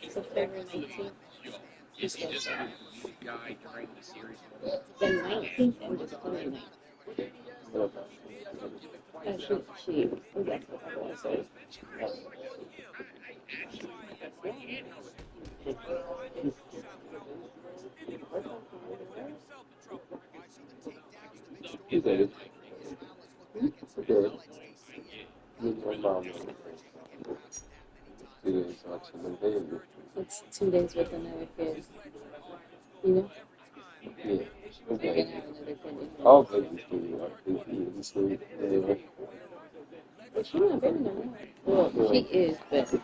Speaker 5: September 19th. The 19th and the 29th. She was like, what I said.
Speaker 12: You did. Good. With my mom. 2 days watching the baby.
Speaker 5: It's 2 days with another kid. You know?
Speaker 12: Yeah.
Speaker 5: You're gonna have another kid.
Speaker 12: All babies do like in school. Anyway.
Speaker 5: But she's not baby no more. Well, she is, but she's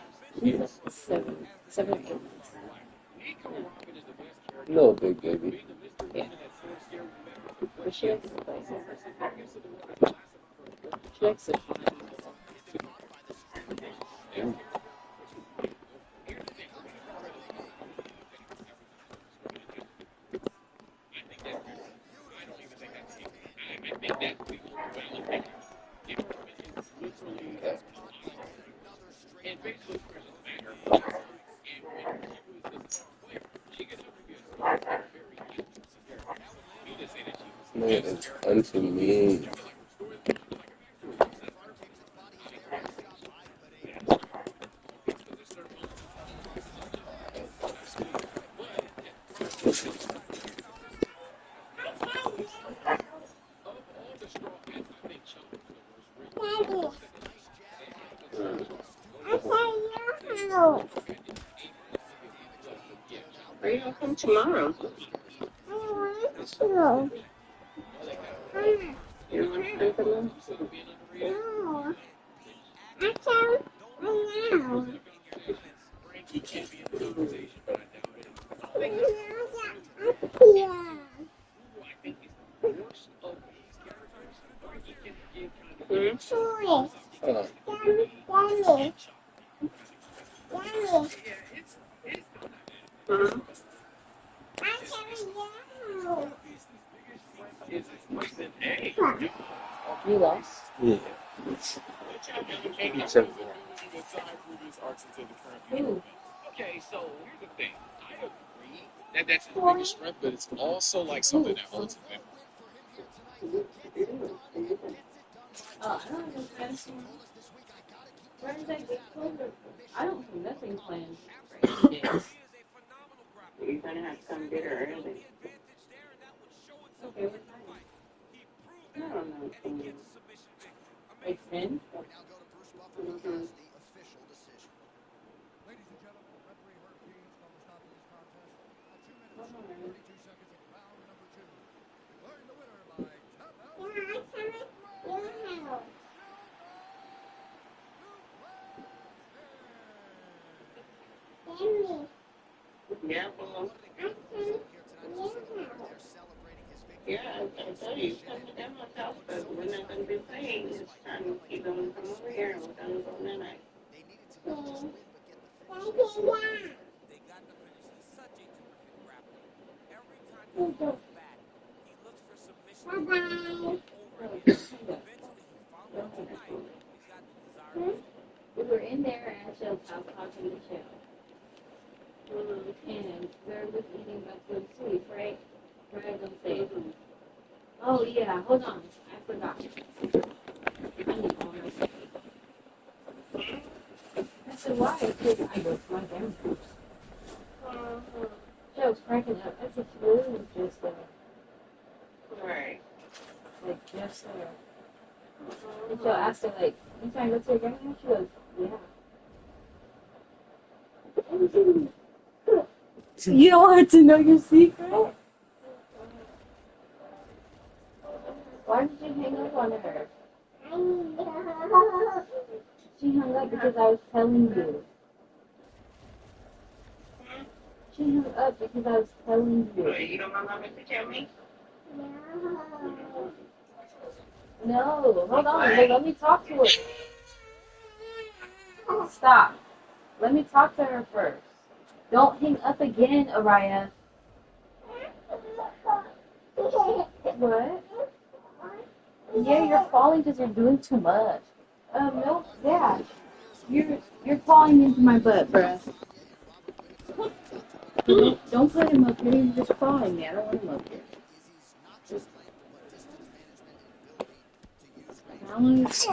Speaker 5: 7, 8 months.
Speaker 12: No big baby.
Speaker 5: Yeah. But she likes to play. She likes to climb.
Speaker 12: Man, it's unto me.
Speaker 10: Are you gonna come tomorrow? You don't want to come tomorrow?
Speaker 13: No. I can't now. Yeah. Sorry. Daddy.
Speaker 10: Uh-huh.
Speaker 5: You lost.
Speaker 12: Yeah.
Speaker 10: Jacob?
Speaker 12: Except
Speaker 5: Ooh.
Speaker 6: Okay, so here's the thing. I agree that that's his biggest strength, but it's also like something that holds him back.
Speaker 5: Oh, I don't understand. Where did I get closer? I don't have nothing planned for any days.
Speaker 10: You're gonna have to come get her early.
Speaker 5: Okay, what time?
Speaker 10: I don't know.
Speaker 5: Like 10?
Speaker 10: Mm-hmm. Yeah, well, yeah, I tell you, come to Grandma's house, but we're not gonna be playing this time. You're gonna come over here and we're gonna go tonight.
Speaker 5: We were in there at Shell's house talking to Shell. And Barry was eating buffalo soup, right? Right on stage. Oh yeah, hold on. I forgot. I need all my stuff. I said, why? Because I go to my grandma's. Joe was cracking up. I said, she really was just
Speaker 10: Right.
Speaker 5: like just And Joe asked her, like, you trying to go to your grandma? She goes, yeah. You don't want her to know your secret? Why did you hang up on her? She hung up because I was telling you. She hung up because I was telling you.
Speaker 10: You don't want mama to tell me?
Speaker 5: No, hold on. Wait, let me talk to her. Stop. Let me talk to her first. Don't hang up again, Araya. What? Yeah, you're falling because you're doing too much. No, yeah. You're falling into my butt, bruh. Don't put him up here. He's just falling me. I don't want him up here. How long is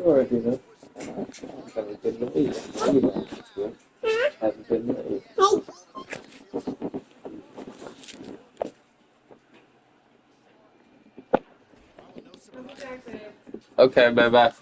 Speaker 12: Alright, you know. Have a good night. Have a good night. Okay, bye-bye.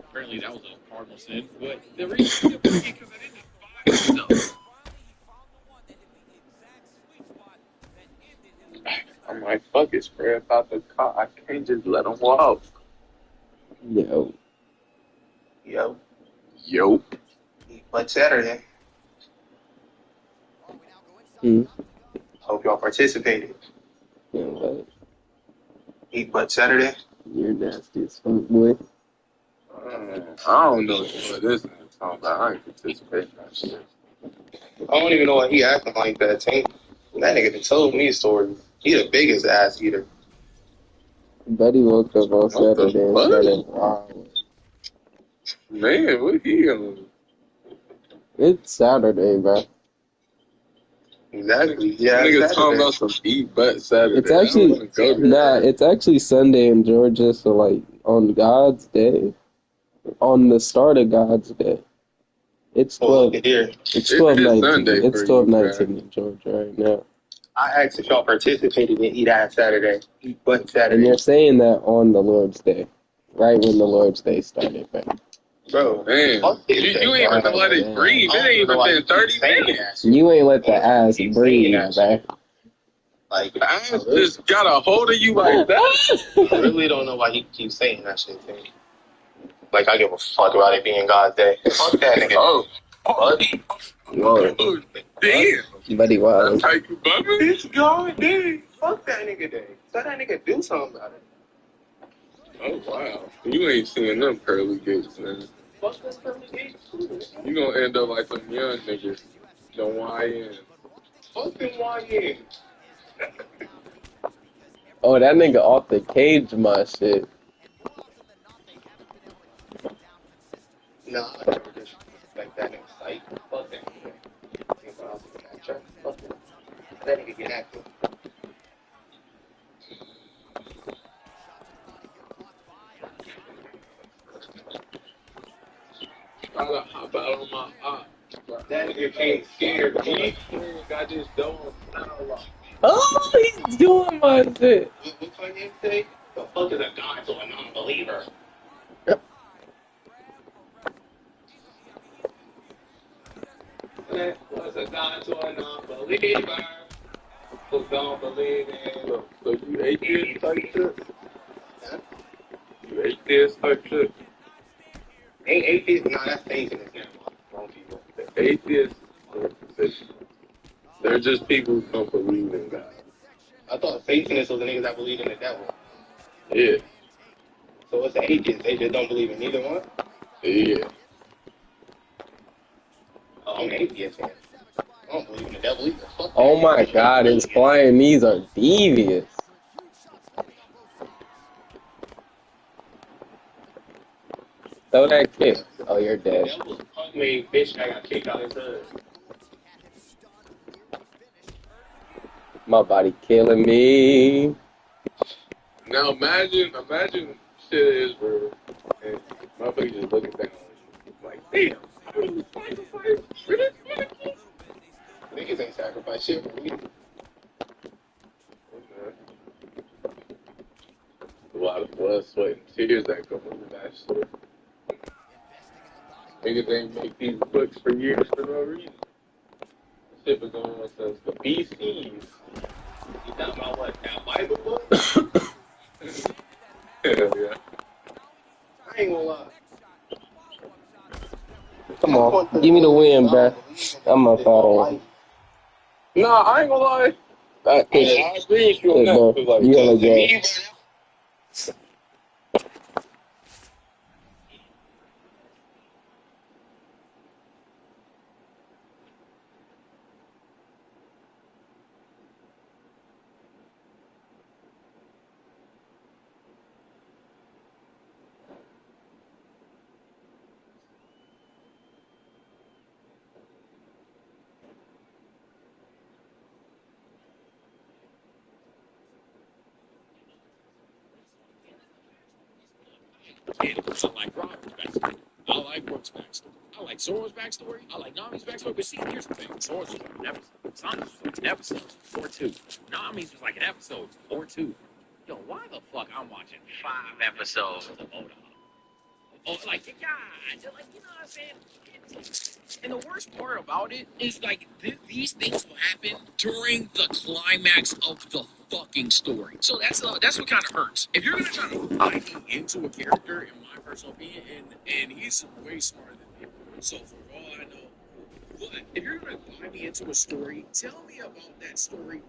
Speaker 6: Apparently that was a cardinal sin. But the reason that Frankie because I didn't 5 years.
Speaker 12: I'm like, fuck it, spray about the car. I can't just let him walk. Yo.
Speaker 14: Yo.
Speaker 12: Yo.
Speaker 14: But Saturday.
Speaker 12: Hmm.
Speaker 14: Hope y'all participated.
Speaker 12: Yeah, what?
Speaker 14: Eat butt Saturday.
Speaker 12: You're nasty as fuck, boy.
Speaker 15: I don't know what this is talking about. I ain't participating in that shit.
Speaker 14: I don't even know why he acting like that. That nigga done told me a story. He the biggest ass eater.
Speaker 12: Buddy woke up on Saturday and started wilding.
Speaker 15: Man, what he on?
Speaker 12: It's Saturday, bro.
Speaker 14: Exactly. Yeah.
Speaker 15: Niggas talking about some eat butt Saturday.
Speaker 12: It's actually it's actually Sunday in Georgia, so like on God's day, on the start of God's day. It's 12. It's 12:19. It's 12:19 in Georgia right now.
Speaker 14: I asked if y'all participated in Eat Ass Saturday. Eat Butt Saturday.
Speaker 12: And you're saying that on the Lord's Day, right when the Lord's Day started, man.
Speaker 14: Bro,
Speaker 15: man, you ain't even let it breathe. It ain't even been 30 minutes.
Speaker 12: You ain't let the ass breathe, man.
Speaker 14: Like,
Speaker 15: I just got a hold of you like that.
Speaker 14: I really don't know why he keeps saying that shit to me. Like, I give a fuck about it being God's day. Fuck that nigga.
Speaker 15: Oh.
Speaker 14: Buddy.
Speaker 12: Whoa.
Speaker 15: Damn.
Speaker 12: Buddy, wow.
Speaker 15: That's how you bumming?
Speaker 14: It's God day. Fuck that nigga day. Let that nigga do something about it.
Speaker 15: Oh, wow. You ain't seeing them pearly gates, man.
Speaker 14: Fuck them pearly gates.
Speaker 15: You gonna end up like some young niggas. The YN.
Speaker 14: Fuck them YN.
Speaker 12: Oh, that nigga off the cage, my shit.
Speaker 14: Nah, I never disrespect that nigga sight. Fuck that nigga. Fuck that. That nigga get active.
Speaker 15: Gotta hop out on my nigga can't scare me. I just don't know.
Speaker 12: Oh, he's doing my shit.
Speaker 6: What Kanye say? The fuck is a god to a non-believer?
Speaker 15: What's a god to a non-believer? Who don't believe in? So you atheist type shit?
Speaker 6: Huh?
Speaker 15: You atheist type shit?
Speaker 6: Ain't atheist? Nah, that's atheist. Wrong people.
Speaker 15: Atheists, they're just people who don't believe in God.
Speaker 6: I thought Satanists was the niggas that believe in the devil.
Speaker 15: Yeah.
Speaker 6: So what's the atheist? They just don't believe in neither one?
Speaker 15: Yeah.
Speaker 6: I'm an atheist, man. I don't believe in the devil either. Fuck
Speaker 12: Oh
Speaker 6: that.
Speaker 12: my god, his flying knees are devious. Throw that kick. Oh, you're
Speaker 6: The
Speaker 12: dead.
Speaker 6: devil's punk made bitch that got kicked out his hood.
Speaker 12: My body killing me.
Speaker 15: Now imagine shit is real, and motherfucker just looking down like, damn, I was sacrificed for this nigga.
Speaker 6: Niggas ain't sacrifice shit for me.
Speaker 15: A lot of blood, sweat, and tears that come with that shit. Niggas ain't make these books for years for no reason. Shit been going on since the BCs.
Speaker 6: You talking about what? That Bible book?
Speaker 15: Hell yeah.
Speaker 6: I ain't gonna lie.
Speaker 12: Come on, give me the win, bruh. I'm a follow.
Speaker 15: Nah, I ain't gonna lie. I agree with you on that.
Speaker 12: Bro,
Speaker 15: Like,
Speaker 12: you gotta go.
Speaker 2: I like Robert's backstory. I like Brooks' backstory. I like Zoro's backstory. I like Nami's backstory. But see, here's the thing. Zoro's was like an episode. Sonic was like an episode or two. Nami's was like an episode or two. Yo, why the fuck I'm watching 5 episodes of Oda? Oh, like, God, like, you know what I'm saying? And the worst part about it is, like, these things will happen during the climax of the fucking story. So that's what kind of hurts. If you're gonna try to buy me into a character, in my personal opinion, and he's way smarter than me, so for all I know, but if you're gonna buy me into a story, tell me about that story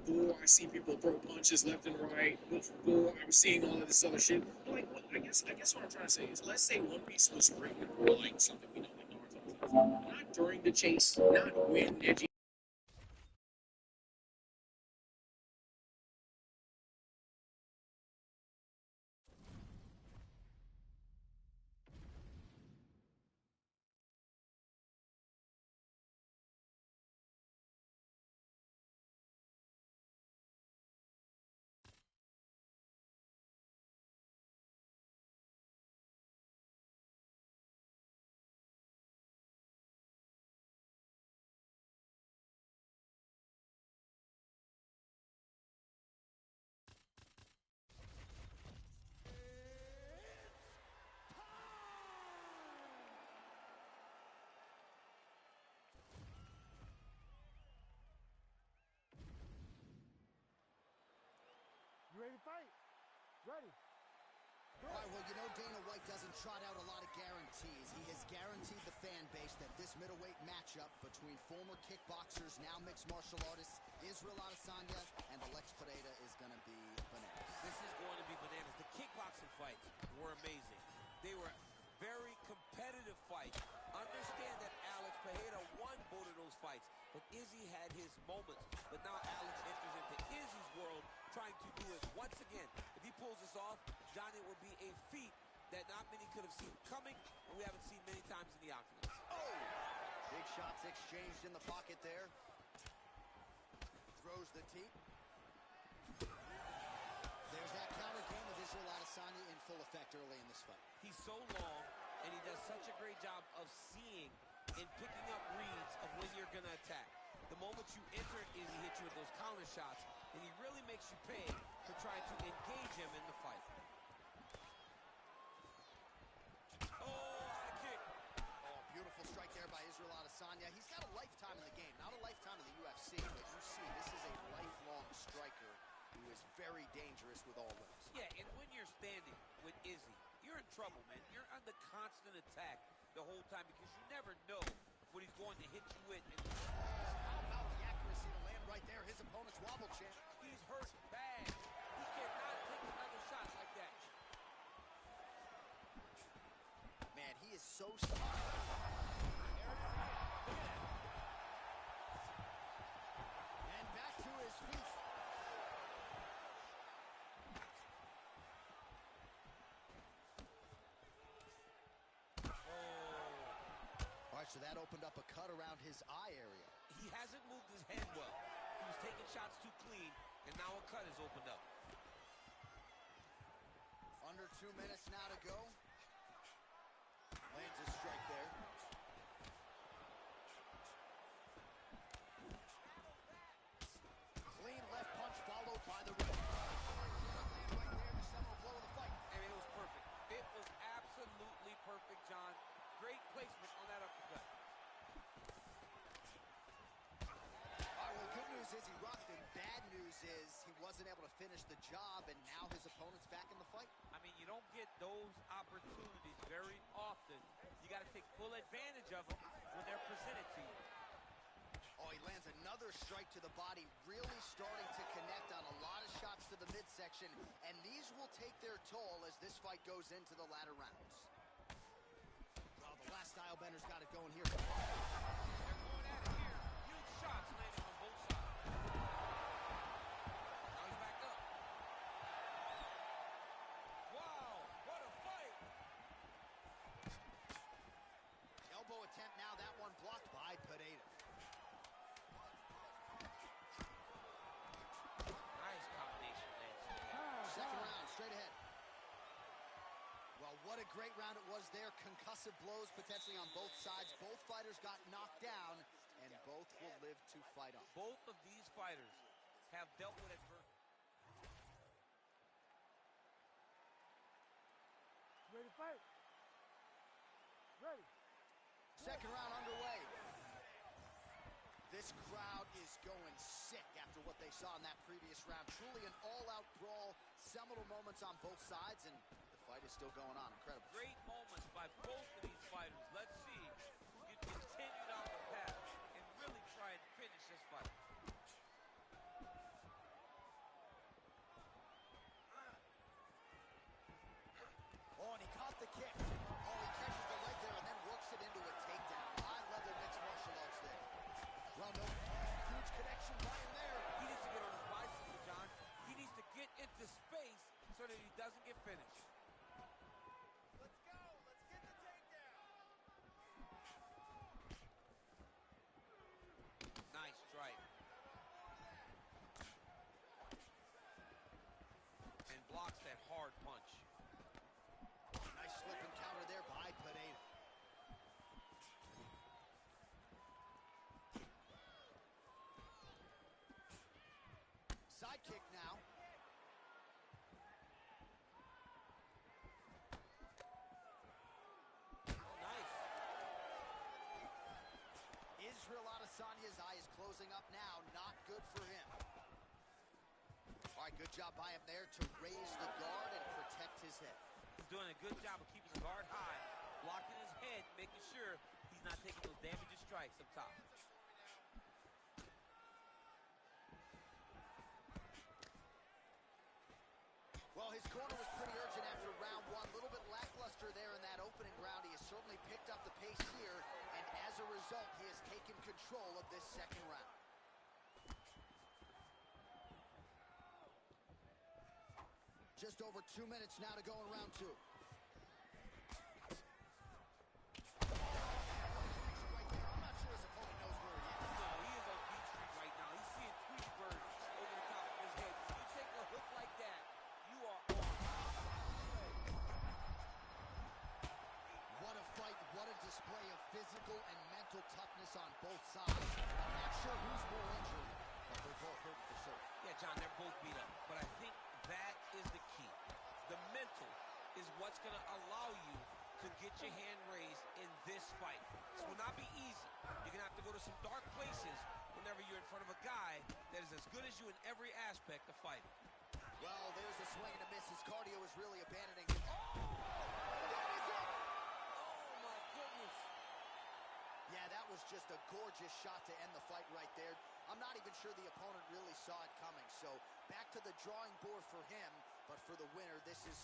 Speaker 2: before I see people throw punches left and right, before I'm seeing all of this other shit. Like, what, I guess what I'm trying to say is, let's say One Piece was written for like something we know, like Naruto, not during the chase, not when Neji.
Speaker 16: You ready to fight? Ready. All right, well, you know Dana White doesn't trot out a lot of guarantees. He has guaranteed the fan base that this middleweight matchup between former kickboxers, now mixed martial artists, Israel Adesanya and Alex Pereira is going to be bananas.
Speaker 17: This is going to be bananas. The kickboxing fights were amazing. They were very competitive fights. Understand that Alex Pereira won both of those fights, but Izzy had his moments. But now Alex enters into Izzy's world, trying to do it once again. If he pulls this off, Johnny, it will be a feat that not many could have seen coming, and we haven't seen many times in the octagon.
Speaker 16: Oh! Big shots exchanged in the pocket there. Throws the teep. There's that counter game with Israel Adesanya in full effect early in this fight.
Speaker 17: He's so long, and he does such a great job of seeing in picking up reads of when you're going to attack. The moment you enter, Izzy hits you with those counter shots, and he really makes you pay for trying to engage him in the fight. Oh, high kick.
Speaker 16: Oh, beautiful strike there by Israel Adesanya. He's got a lifetime in the game, not a lifetime in the UFC, but you see, this is a lifelong striker who is very dangerous with all limbs.
Speaker 17: Yeah, and when you're standing with Izzy, you're in trouble, man. You're on the constant attack the whole time because you never know what he's going to hit you with. And
Speaker 16: how about the accuracy to land right there? His opponent's wobble champ.
Speaker 17: He's hurt bad. He cannot take another shot like that.
Speaker 16: Man, he is so smart. And back to his feet. All right, so that opened up a cut around his eye area.
Speaker 17: He hasn't moved his head well. He was taking shots too clean, and now a cut has opened up.
Speaker 16: Under 2 minutes now to go. Lands a strike there. Clean left punch followed by the right. Right there, the seminal blow of the fight.
Speaker 17: I mean, it was perfect. It was absolutely perfect, John. Great placement on that uppercut.
Speaker 16: All right, well, good news is he rocked him. Bad news is he wasn't able to finish the job, and now his opponent's back in the fight.
Speaker 17: I mean, you don't get those opportunities very often. You got to take full advantage of them when they're presented to you.
Speaker 16: Oh, he lands another strike to the body, really starting to connect on a lot of shots to the midsection, and these will take their toll as this fight goes into the latter rounds. Well, the last style bender's got it going here.
Speaker 17: They're going at it here. Huge shots landing on both sides. Now he's back up. Wow, what a fight.
Speaker 16: Elbow attempt now, that one blocked by Pineda.
Speaker 17: Nice combination, Lance.
Speaker 16: Second round, straight ahead. Well, what a great round it was there. Concussive blows potentially on both sides. Both fighters got knocked down, and both will live to fight on.
Speaker 17: Both of these fighters have dealt with adversity.
Speaker 9: Ready to fight? Ready.
Speaker 16: Second round underway. This crowd is going sick after what they saw in that previous round. Truly an all-out brawl. Seminal moments on both sides, and the fight is still going on. Incredible.
Speaker 17: Great moments by both of these fighters. Let's see who can continue down the path and really try and finish this fight.
Speaker 16: Oh, and he caught the kick. Oh, he catches the leg there and then works it into a takedown. High-level mixed martial arts there. Well, no huge connection by him there.
Speaker 17: He needs to get on his bicycle, John. He needs to get into space so that he doesn't get finished.
Speaker 16: Let's go. Let's get the takedown.
Speaker 17: Nice strike. And blocks that hard punch.
Speaker 16: Nice slip and counter there by Pineda. Side kick now.
Speaker 17: Nice.
Speaker 16: Israel Adesanya's eye is closing up now. Not good for him. All right, good job by him there to raise the guard and protect his head.
Speaker 17: He's doing a good job of keeping the guard high, blocking his head, making sure he's not taking those damaging strikes up top.
Speaker 16: Well, his corner was pretty urgent after round one. A little bit lackluster there in that opening round. He has certainly picked up the pace here, and as a result, he has taken control of this second round. Just over 2 minutes now to go in round two. I'm not sure his opponent knows where he is.
Speaker 17: No, he is on Beach Street right now. He's seeing Tweety Bird over the top of his head. When you take a hook like that, you are on.
Speaker 16: What a fight, what a display of physical and mental mental toughness on both sides. I'm not sure who's more injured, but they're both hurt for sure.
Speaker 17: Yeah, John, they're both beat up. But I think that is the key. The mental is what's going to allow you to get your hand raised in this fight. This will not be easy. You're going to have to go to some dark places whenever you're in front of a guy that is as good as you in every aspect of fighting.
Speaker 16: Well, there's a swing and a miss. His cardio is really abandoning him. Oh! That is it!
Speaker 17: Oh, my goodness.
Speaker 16: Yeah, that was just a gorgeous shot to end the fight right there. I'm not even sure the opponent really saw it coming. So back to the drawing board for him. But for the winner, this is